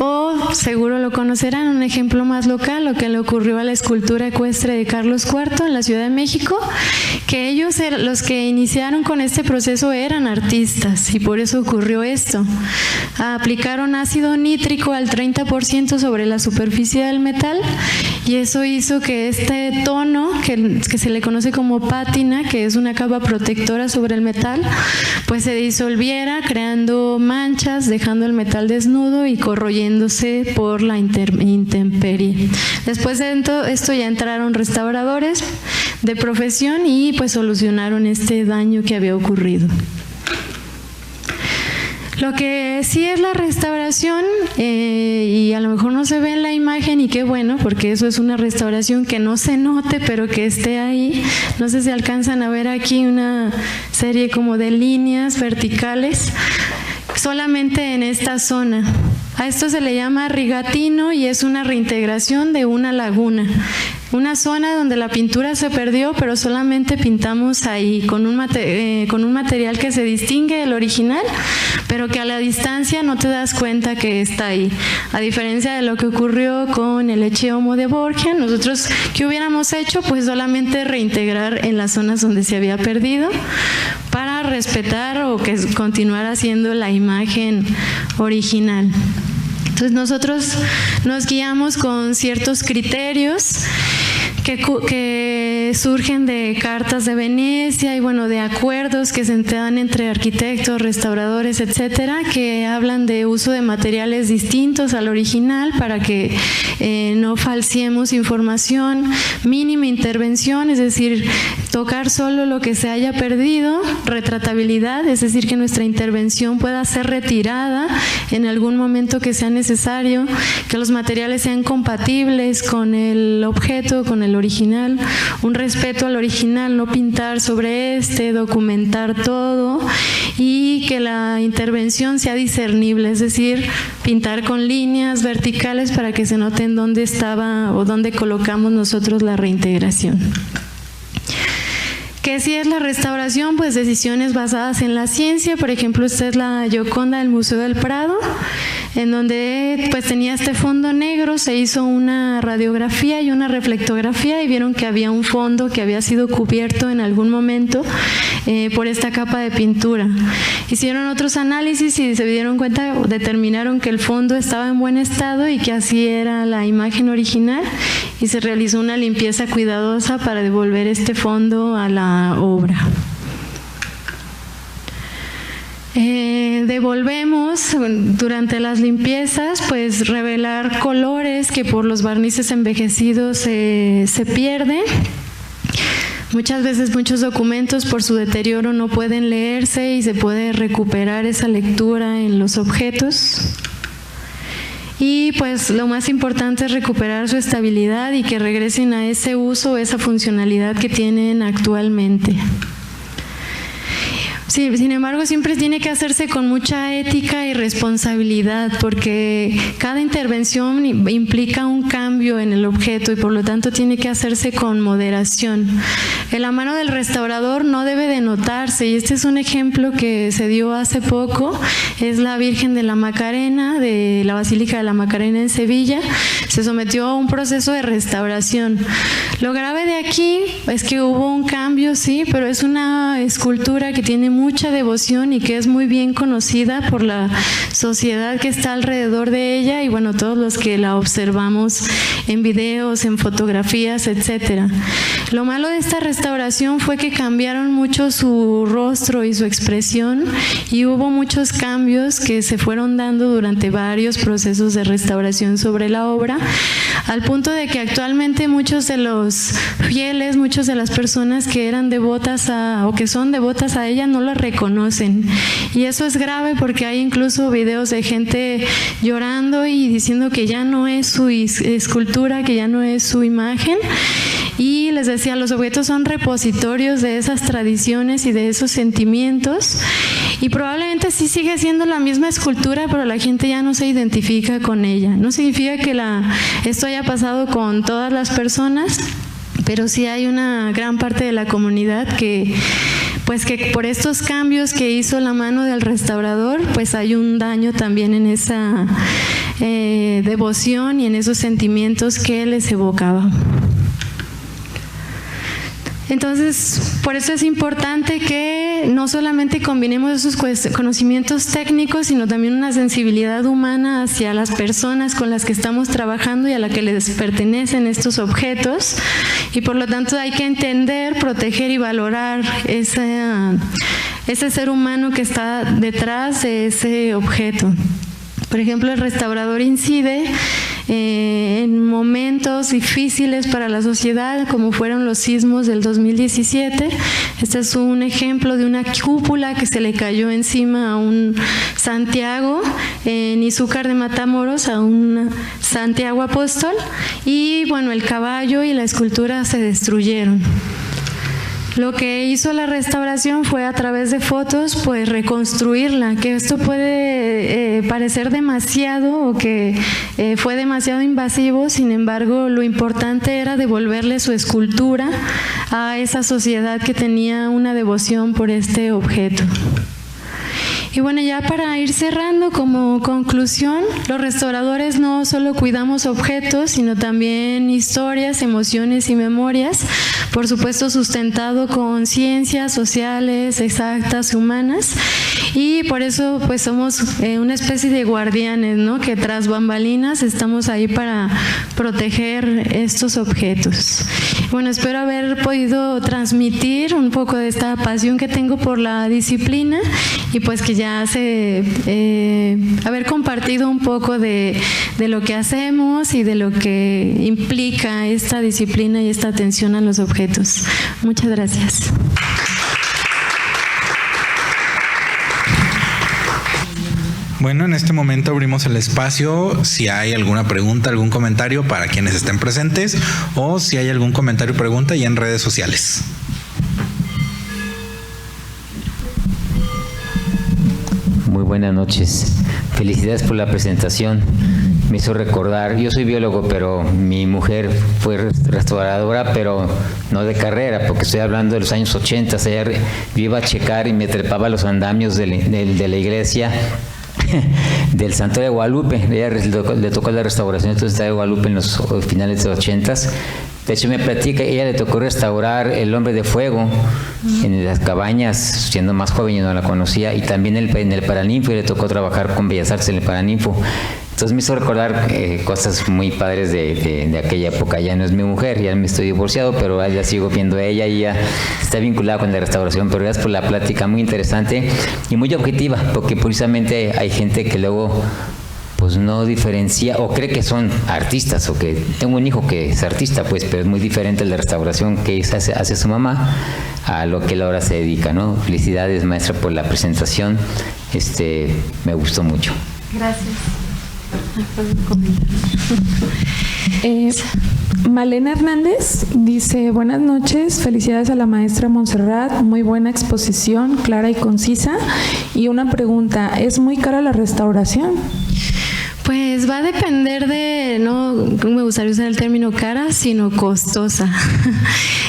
O seguro lo conocerán, un ejemplo más local, lo que le ocurrió a la escultura ecuestre de Carlos IV en la Ciudad de México, que ellos, los que iniciaron con este proceso, eran artistas y por eso ocurrió esto. Aplicaron ácido nítrico al 30% sobre la superficie del metal y eso hizo que este tono, que se le conoce como pátina, que es una capa protectora sobre el metal, pues se disolviera creando manchas, dejando el metal desnudo y corroyendo por la intemperie. Después de esto ya entraron restauradores de profesión y pues solucionaron este daño que había ocurrido. Lo que sí es la restauración, y a lo mejor no se ve en la imagen y qué bueno, porque eso es una restauración que no se note, pero que esté ahí. No sé si alcanzan a ver aquí una serie como de líneas verticales, solamente en esta zona. A esto se le llama rigatino y es una reintegración de una laguna. Una zona donde la pintura se perdió, pero solamente pintamos ahí con un material que se distingue del original, pero que a la distancia no te das cuenta que está ahí. A diferencia de lo que ocurrió con el Ecce Homo de Borja, nosotros, ¿qué hubiéramos hecho? Pues solamente reintegrar en las zonas donde se había perdido para respetar o que continuara siendo la imagen original. Entonces nosotros nos guiamos con ciertos criterios que surgen de cartas de Venecia y bueno, de acuerdos que se dan entre arquitectos, restauradores, etcétera, que hablan de uso de materiales distintos al original para que no falseemos información, mínima intervención, es decir, tocar solo lo que se haya perdido, retratabilidad, es decir, que nuestra intervención pueda ser retirada en algún momento que sea necesario, que los materiales sean compatibles con el objeto, con el original, un respeto al original, no pintar sobre documentar todo y que la intervención sea discernible, es decir, pintar con líneas verticales para que se noten dónde estaba o dónde colocamos nosotros la reintegración. ¿Qué sí es la restauración? Pues decisiones basadas en la ciencia. Por ejemplo, esta es la Gioconda del Museo del Prado, en donde pues tenía este fondo negro, se hizo una radiografía y una reflectografía y vieron que había un fondo que había sido cubierto en algún momento por esta capa de pintura. Hicieron otros análisis y se dieron cuenta, determinaron que el fondo estaba en buen estado y que así era la imagen original y se realizó una limpieza cuidadosa para devolver este fondo a la obra. Devolvemos durante las limpiezas, pues revelar colores que por los barnices envejecidos se pierden. Muchas veces muchos documentos por su deterioro no pueden leerse y se puede recuperar esa lectura en los objetos. Y pues lo más importante es recuperar su estabilidad y que regresen a ese uso, esa funcionalidad que tienen actualmente. Sí, sin embargo, siempre tiene que hacerse con mucha ética y responsabilidad porque cada intervención implica un cambio en el objeto y por lo tanto tiene que hacerse con moderación. En la mano del restaurador no debe de notarse y este es un ejemplo que se dio hace poco, es la Virgen de la Macarena, de la Basílica de la Macarena en Sevilla, se sometió a un proceso de restauración. Lo grave de aquí es que hubo un cambio, sí, pero es una escultura que tiene mucha devoción y que es muy bien conocida por la sociedad que está alrededor de ella y bueno, todos los que la observamos en videos, en fotografías, etcétera. Lo malo de esta restauración fue que cambiaron mucho su rostro y su expresión y hubo muchos cambios que se fueron dando durante varios procesos de restauración sobre la obra, al punto de que actualmente muchos de los fieles, muchas de las personas que eran devotas o que son devotas a ella no la reconocen y eso es grave porque hay incluso videos de gente llorando y diciendo que ya no es su escultura, que ya no es su imagen. Y les decía, los objetos son repositorios de esas tradiciones y de esos sentimientos y probablemente sí sigue siendo la misma escultura, pero la gente ya no se identifica con ella. No significa que esto haya pasado con todas las personas, pero sí hay una gran parte de la comunidad que por estos cambios que hizo la mano del restaurador, pues hay un daño también en esa devoción y en esos sentimientos que les evocaba. Entonces, por eso es importante que no solamente combinemos esos conocimientos técnicos, sino también una sensibilidad humana hacia las personas con las que estamos trabajando y a la que les pertenecen estos objetos. Y por lo tanto hay que entender, proteger y valorar ese ser humano que está detrás de ese objeto. Por ejemplo, el restaurador incide en momentos difíciles para la sociedad, como fueron los sismos del 2017. Este es un ejemplo de una cúpula que se le cayó encima a un Santiago en Izúcar de Matamoros, a un Santiago Apóstol, y bueno, el caballo y la escultura se destruyeron. Lo que hizo la restauración fue a través de fotos, pues reconstruirla, que esto puede parecer demasiado o que fue demasiado invasivo, sin embargo lo importante era devolverle su escultura a esa sociedad que tenía una devoción por este objeto. Y bueno, ya para ir cerrando, como conclusión, los restauradores no solo cuidamos objetos, sino también historias, emociones y memorias, por supuesto sustentado con ciencias sociales, exactas, humanas, y por eso pues somos una especie de guardianes, ¿no? Que tras bambalinas estamos ahí para proteger estos objetos. Bueno, espero haber podido transmitir un poco de esta pasión que tengo por la disciplina y pues que ya haber compartido un poco de lo que hacemos y de lo que implica esta disciplina y esta atención a los objetos. Muchas gracias. Bueno, en este momento abrimos el espacio si hay alguna pregunta, algún comentario para quienes estén presentes o si hay algún comentario o pregunta ya en redes sociales. Muy buenas noches. Felicidades por la presentación. Me hizo recordar, yo soy biólogo, pero mi mujer fue restauradora, pero no de carrera, porque estoy hablando de los años 80. Yo iba a checar y me trepaba a los andamios de la iglesia del Santuario de Guadalupe. Ella le tocó la restauración del Santuario de Guadalupe en los finales de los 80s. De hecho, me platica, ella le tocó restaurar El Hombre de Fuego en las cabañas, siendo más joven, yo no la conocía, y también en el Paraninfo, y le tocó trabajar con Bellas Artes en el Paraninfo. Entonces me hizo recordar cosas muy padres de aquella época. Ya no es mi mujer, ya me estoy divorciado, pero ya sigo viendo a ella y ya está vinculada con la restauración. Pero gracias por la plática, muy interesante y muy objetiva, porque precisamente hay gente que luego pues no diferencia o cree que son artistas, o que tengo un hijo que es artista, pues, pero es muy diferente el de restauración que hace su mamá a lo que él ahora se dedica, ¿no? Felicidades, maestra, por la presentación. Me gustó mucho. Gracias. Malena Hernández dice: buenas noches, felicidades a la maestra Montserrat, muy buena exposición, clara y concisa. Y una pregunta, ¿es muy cara la restauración? Pues va a depender no me gustaría usar el término cara, sino costosa.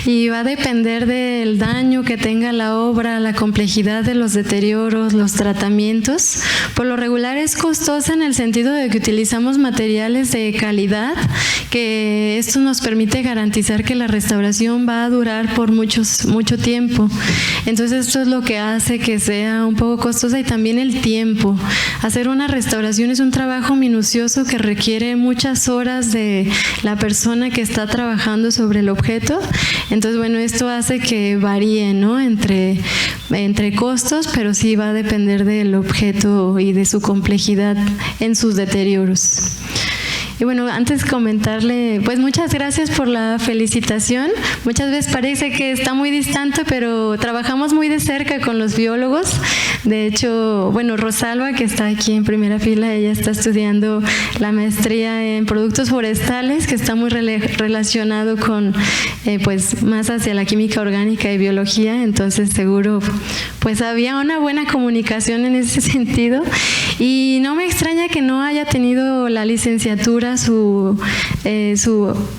Y va a depender del daño que tenga la obra, la complejidad de los deterioros, los tratamientos. Por lo regular es costosa en el sentido de que utilizamos materiales de calidad, que esto nos permite garantizar que la restauración va a durar por mucho tiempo. Entonces esto es lo que hace que sea un poco costosa, y también el tiempo. Hacer una restauración es un trabajo minucioso que requiere muchas horas de la persona que está trabajando sobre el objeto. Entonces, bueno, esto hace que varíe, ¿no? entre costos, pero sí va a depender del objeto y de su complejidad en sus deterioros. Y bueno, antes comentarle, pues muchas gracias por la felicitación. Muchas veces parece que está muy distante, pero trabajamos muy de cerca con los biólogos. De hecho, bueno, Rosalba, que está aquí en primera fila, ella está estudiando la maestría en productos forestales, que está muy relacionado con, pues más hacia la química orgánica y biología. Entonces, seguro, pues había una buena comunicación en ese sentido. Y no me extraña que no haya tenido la licenciatura su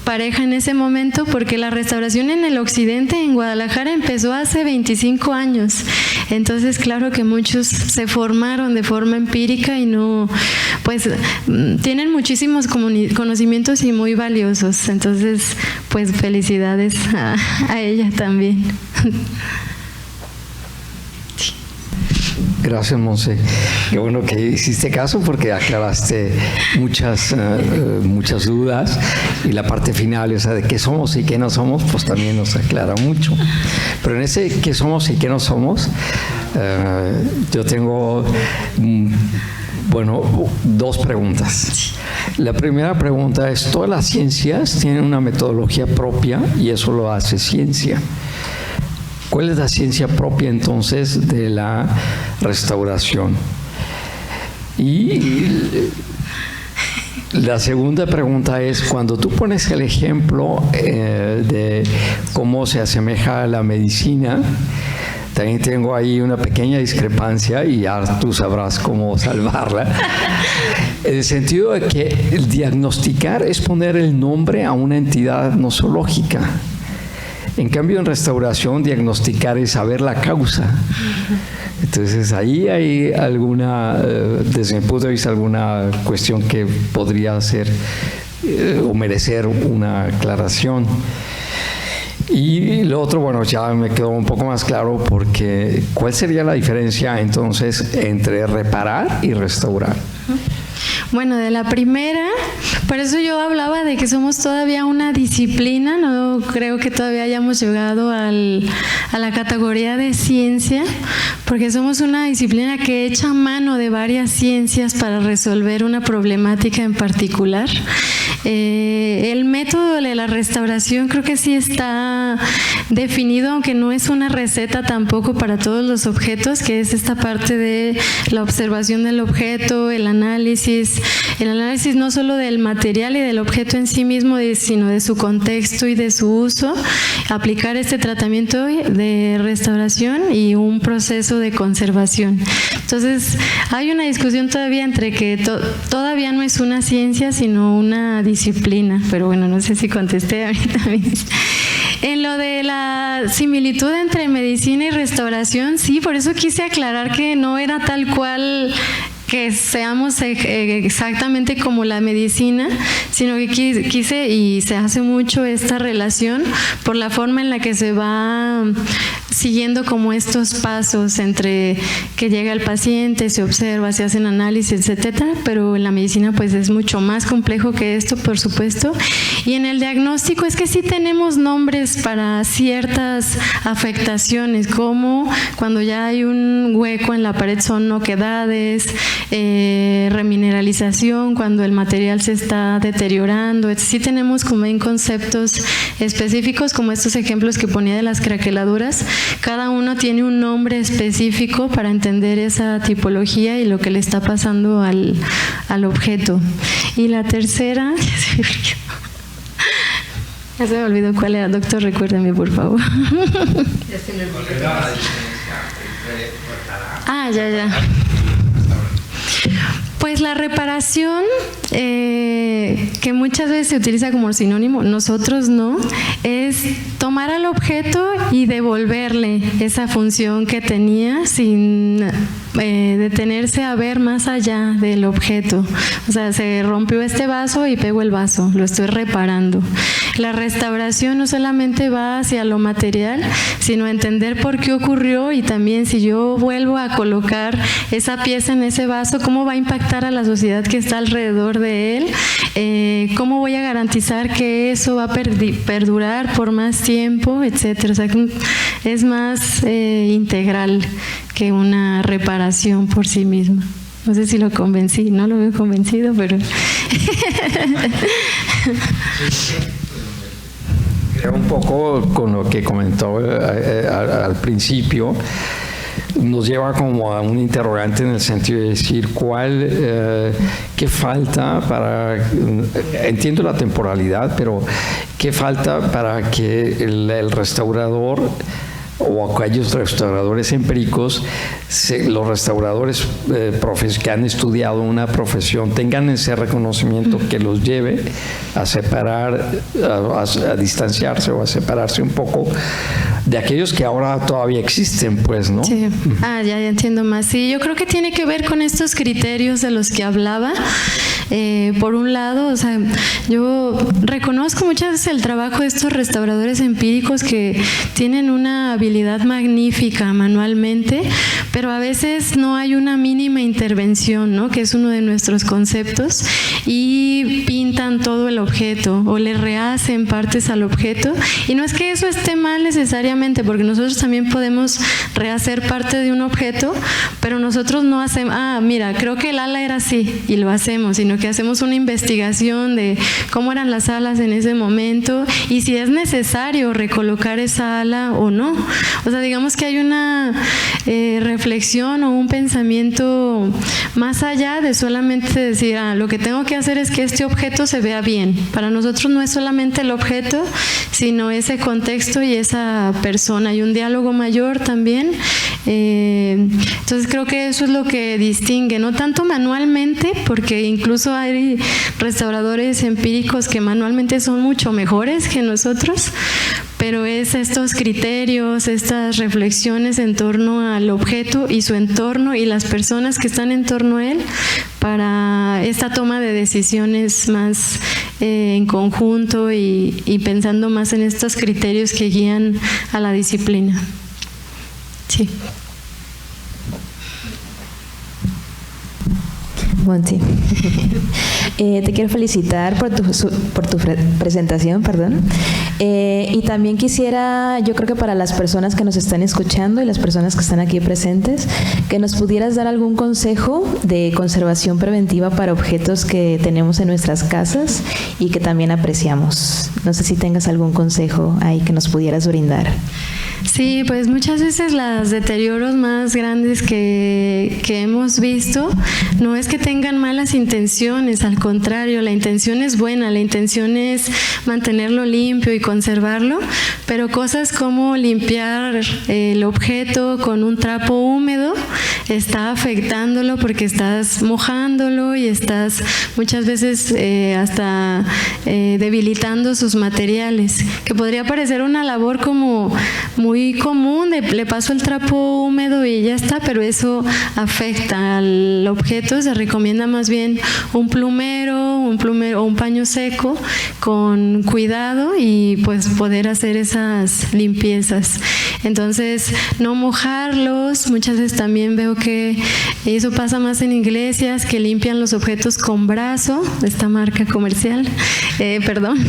pareja en ese momento, porque la restauración en el occidente, en Guadalajara, empezó hace 25 años. Entonces, claro que muchos se formaron de forma empírica y no, pues, tienen muchísimos conocimientos y muy valiosos. Entonces, pues, felicidades a ella también. Gracias, Monse. Qué bueno que hiciste caso, porque aclaraste muchas dudas, y la parte final, esa de qué somos y qué no somos, pues también nos aclara mucho. Pero en ese qué somos y qué no somos, yo tengo, dos preguntas. La primera pregunta es: todas las ciencias tienen una metodología propia y eso lo hace ciencia. ¿Cuál es la ciencia propia entonces de la restauración? Y la segunda pregunta es: cuando tú pones el ejemplo de cómo se asemeja a la medicina, también tengo ahí una pequeña discrepancia, y ya tú sabrás cómo salvarla. En el sentido de que el diagnosticar es poner el nombre a una entidad nosológica. En cambio, en restauración, diagnosticar es saber la causa. Entonces ahí hay alguna, desde mi punto de vista, alguna cuestión que podría ser o merecer una aclaración. Y lo otro, bueno, ya me quedó un poco más claro, porque ¿cuál sería la diferencia entonces entre reparar y restaurar? Bueno, de la primera, por eso yo hablaba de que somos todavía una disciplina, no creo que todavía hayamos llegado a la categoría de ciencia, porque somos una disciplina que echa mano de varias ciencias para resolver una problemática en particular. El método de la restauración creo que sí está definido, aunque no es una receta tampoco para todos los objetos, que es esta parte de la observación del objeto, el análisis no solo del material y del objeto en sí mismo, sino de su contexto y de su uso, aplicar este tratamiento de restauración y un proceso de conservación. Entonces, hay una discusión todavía entre que todavía no es una ciencia, sino una disciplina, pero bueno, no sé si contesté ahorita mismo. En lo de la similitud entre medicina y restauración, sí, por eso quise aclarar que no era tal cual que seamos exactamente como la medicina, sino que quise, y se hace mucho esta relación por la forma en la que se va siguiendo como estos pasos entre que llega el paciente, se observa, se hacen análisis, etcétera, pero en la medicina pues es mucho más complejo que esto, por supuesto. Y en el diagnóstico es que sí tenemos nombres para ciertas afectaciones, como cuando ya hay un hueco en la pared son oquedades, remineralización, cuando el material se está deteriorando. Sí tenemos como en conceptos específicos, como estos ejemplos que ponía de las craqueladuras. Cada uno tiene un nombre específico para entender esa tipología y lo que le está pasando al objeto. Y la tercera, ya se me olvidó cuál era, doctor, recuérdame por favor. Ya. Pues la reparación, que muchas veces se utiliza como sinónimo, nosotros no, es tomar al objeto y devolverle esa función que tenía sin detenerse a ver más allá del objeto. O sea, se rompió este vaso y pego el vaso, lo estoy reparando. La restauración no solamente va hacia lo material, sino entender por qué ocurrió, y también si yo vuelvo a colocar esa pieza en ese vaso, cómo va a impactar a la sociedad que está alrededor de él, cómo voy a garantizar que eso va a perdurar por más tiempo, etcétera. O sea, es más integral que una reparación por sí misma. No sé si lo convencí, no lo veo convencido, pero... Un poco con lo que comentó al principio, nos lleva como a un interrogante en el sentido de decir qué falta para, entiendo la temporalidad, pero qué falta para que el restaurador o aquellos restauradores empíricos, los restauradores que han estudiado una profesión tengan ese reconocimiento que los lleve a separar, a distanciarse o a separarse un poco de aquellos que ahora todavía existen, pues, ¿no? Sí. Ya entiendo más. Sí, yo creo que tiene que ver con estos criterios de los que hablaba. Por un lado, o sea, yo reconozco muchas veces el trabajo de estos restauradores empíricos que tienen una habilidad magnífica manualmente, pero a veces no hay una mínima intervención, ¿no? Que es uno de nuestros conceptos, y pintan todo el objeto o le rehacen partes al objeto, y no es que eso esté mal necesariamente, porque nosotros también podemos rehacer parte de un objeto, pero nosotros no hacemos, mira, creo que el ala era así y lo hacemos, sino que hacemos una investigación de cómo eran las alas en ese momento y si es necesario recolocar esa ala o no. O sea, digamos que hay una reflexión o un pensamiento más allá de solamente decir, lo que tengo que hacer es que este objeto se vea bien. Para nosotros no es solamente el objeto, sino ese contexto y esa persona, y un diálogo mayor también. Entonces creo que eso es lo que distingue, no tanto manualmente, porque incluso hay restauradores empíricos que manualmente son mucho mejores que nosotros, pero es estos criterios, estas reflexiones en torno al objeto y su entorno y las personas que están en torno a él para esta toma de decisiones más en conjunto y pensando más en estos criterios que guían a la disciplina. Sí. Monty, te quiero felicitar por tu presentación, perdón. Y también quisiera, yo creo que para las personas que nos están escuchando y las personas que están aquí presentes, que nos pudieras dar algún consejo de conservación preventiva para objetos que tenemos en nuestras casas y que también apreciamos. No sé si tengas algún consejo ahí que nos pudieras brindar. Sí, pues muchas veces los deterioros más grandes que hemos visto no es que tengan malas intenciones, al contrario, la intención es buena, la intención es mantenerlo limpio y conservarlo, pero cosas como limpiar el objeto con un trapo húmedo está afectándolo porque estás mojándolo y estás muchas veces hasta debilitando sus materiales, que podría parecer una labor como muy común, le paso el trapo húmedo y ya está, pero eso afecta al objeto. Se recomienda más bien un plumero o un paño seco con cuidado y pues poder hacer esas limpiezas. Entonces, no mojarlos. Muchas veces también veo que eso pasa más en iglesias, que limpian los objetos con brazo, esta marca comercial, perdón.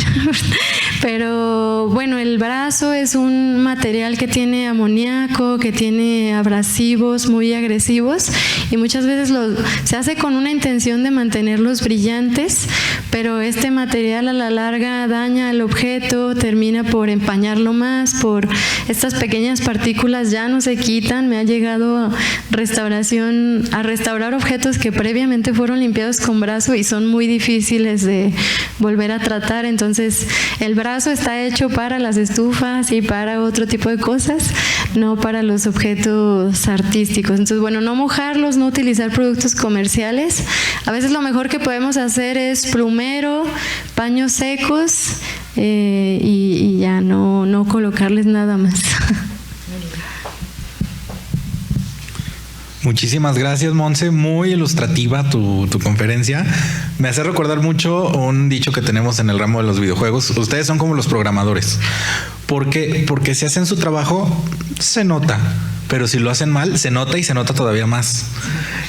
Pero bueno, el brazo es un material que tiene amoníaco, que tiene abrasivos muy agresivos y muchas veces se hace con una intención de mantenerlos brillantes, pero este material a la larga daña al objeto, termina por empañarlo más, por estas pequeñas partículas ya no se quitan. Me ha llegado a restaurar objetos que previamente fueron limpiados con brazo y son muy difíciles de volver a tratar. Entonces, el brazo está hecho para las estufas y para otro tipo de cosas, no para los objetos artísticos. Entonces, bueno, no mojarlos, no utilizar productos comerciales. A veces lo mejor que podemos hacer es plumero, paños secos y ya no colocarles nada más. Muchísimas gracias, Monse. Muy ilustrativa tu conferencia. Me hace recordar mucho un dicho que tenemos en el ramo de los videojuegos. Ustedes son como los programadores. Porque si hacen su trabajo, se nota. Pero si lo hacen mal, se nota y se nota todavía más.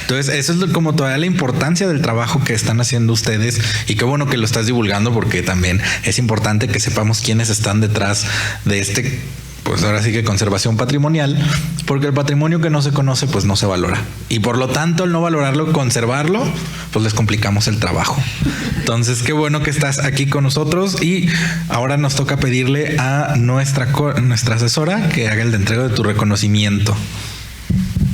Entonces, eso es como todavía la importancia del trabajo que están haciendo ustedes. Y qué bueno que lo estás divulgando, porque también es importante que sepamos quiénes están detrás de pues ahora sí que conservación patrimonial, porque el patrimonio que no se conoce pues no se valora, y por lo tanto al no valorarlo, conservarlo, pues les complicamos el trabajo. Entonces qué bueno que estás aquí con nosotros y ahora nos toca pedirle a nuestra asesora que haga el entrega de tu reconocimiento.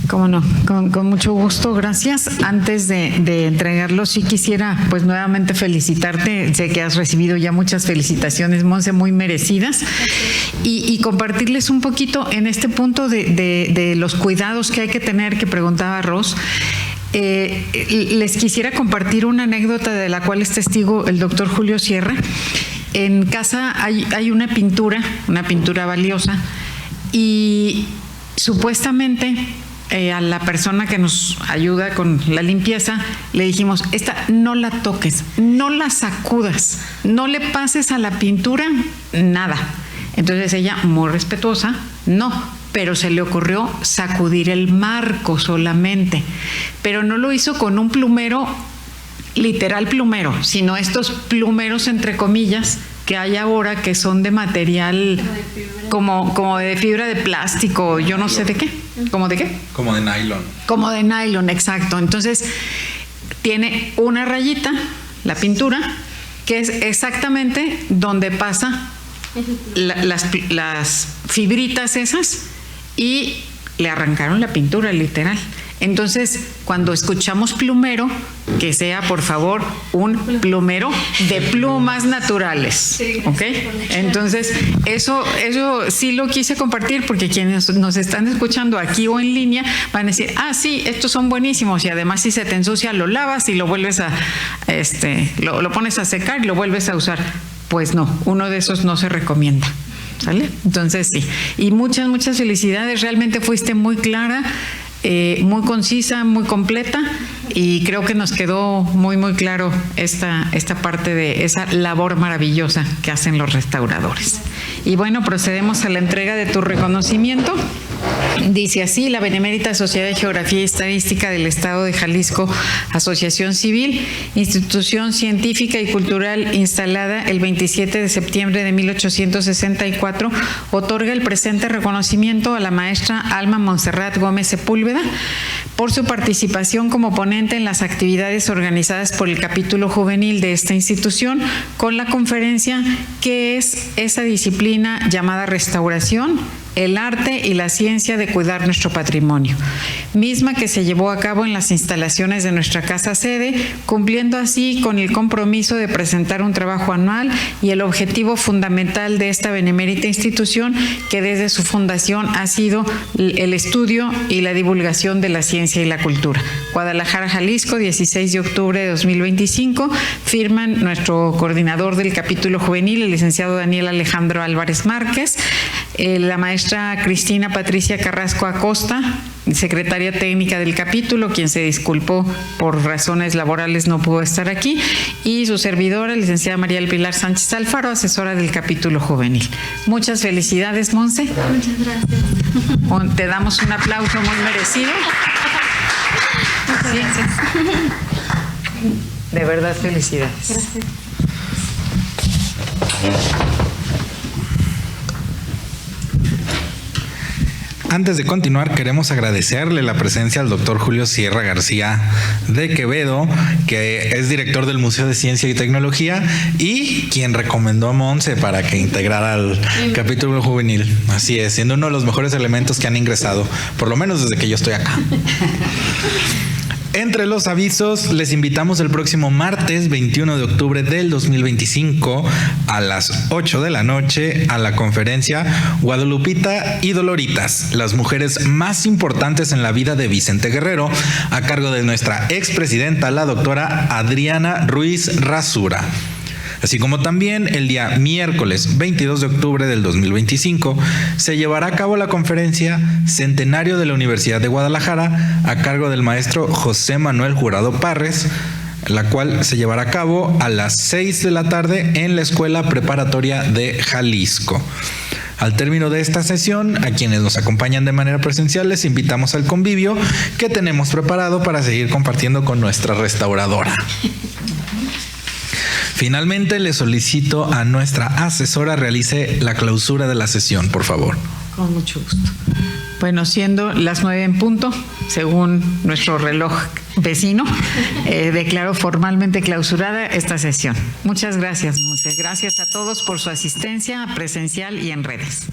Cómo no, con mucho gusto, gracias. Antes de entregarlo, sí quisiera pues nuevamente felicitarte. Sé que has recibido ya muchas felicitaciones, Monse, muy merecidas, y compartirles un poquito en este punto de los cuidados que hay que tener, que preguntaba Ros. Les quisiera compartir una anécdota de la cual es testigo el doctor Julio Sierra. En casa hay una pintura valiosa, y supuestamente a la persona que nos ayuda con la limpieza le dijimos: esta no la toques, no la sacudas, no le pases a la pintura nada. Entonces ella, muy respetuosa, no, pero se le ocurrió sacudir el marco solamente, pero no lo hizo con un plumero, literal plumero, sino estos plumeros entre comillas que hay ahora, que son de material como de fibra de plástico, yo no sé de qué. ¿Cómo de qué? Como de nylon. Como de nylon, exacto. Entonces, tiene una rayita, la pintura, que es exactamente donde pasa las fibritas esas, y le arrancaron la pintura, literal. Entonces, cuando escuchamos plumero, que sea, por favor, un plumero de plumas naturales, ¿ok? Entonces, eso sí lo quise compartir, porque quienes nos están escuchando aquí o en línea van a decir: ah, sí, estos son buenísimos, y además si se te ensucia lo lavas y lo vuelves a, lo pones a secar y lo vuelves a usar. Pues no, uno de esos no se recomienda. ¿Sale? Entonces sí. Y muchas felicidades. Realmente fuiste muy clara, muy concisa, muy completa, y creo que nos quedó muy claro esta parte de esa labor maravillosa que hacen los restauradores. Y bueno, procedemos a la entrega de tu reconocimiento. Dice así: la Benemérita Sociedad de Geografía y Estadística del Estado de Jalisco, asociación civil, institución científica y cultural instalada el 27 de septiembre de 1864, otorga el presente reconocimiento a la maestra Alma Montserrat Gómez Sepúlveda por su participación como ponente en las actividades organizadas por el capítulo juvenil de esta institución con la conferencia ¿Qué es esa disciplina llamada restauración? El arte y la ciencia de cuidar nuestro patrimonio, misma que se llevó a cabo en las instalaciones de nuestra casa sede, cumpliendo así con el compromiso de presentar un trabajo anual y el objetivo fundamental de esta benemérita institución, que desde su fundación ha sido el estudio y la divulgación de la ciencia y la cultura. Guadalajara, Jalisco, 16 de octubre de 2025, firman nuestro coordinador del capítulo juvenil, el licenciado Daniel Alejandro Álvarez Márquez, la maestra Cristina Patricia Carrasco Acosta, secretaria técnica del capítulo, quien se disculpó por razones laborales, no pudo estar aquí, y su servidora, licenciada María del Pilar Sánchez Alfaro, asesora del capítulo juvenil. Muchas felicidades, Monse. Muchas gracias. Te damos un aplauso muy merecido. Muchas gracias. De verdad, felicidades. Gracias. Antes de continuar, queremos agradecerle la presencia al doctor Julio Sierra García de Quevedo, que es director del Museo de Ciencia y Tecnología y quien recomendó a Monse para que integrara al capítulo juvenil. Así es, siendo uno de los mejores elementos que han ingresado, por lo menos desde que yo estoy acá. Entre los avisos, les invitamos el próximo martes 21 de octubre del 2025 a las 8 de la noche a la conferencia Guadalupita y Doloritas, las mujeres más importantes en la vida de Vicente Guerrero, a cargo de nuestra expresidenta, la doctora Adriana Ruiz Rasura. Así como también el día miércoles 22 de octubre del 2025 se llevará a cabo la conferencia Centenario de la Universidad de Guadalajara a cargo del maestro José Manuel Jurado Parres, la cual se llevará a cabo a las 6 de la tarde en la Escuela Preparatoria de Jalisco. Al término de esta sesión, a quienes nos acompañan de manera presencial, les invitamos al convivio que tenemos preparado para seguir compartiendo con nuestra restauradora. Finalmente, le solicito a nuestra asesora realice la clausura de la sesión, por favor. Con mucho gusto. Bueno, siendo las 9 en punto, según nuestro reloj vecino, declaro formalmente clausurada esta sesión. Muchas gracias, Monse. Gracias a todos por su asistencia presencial y en redes.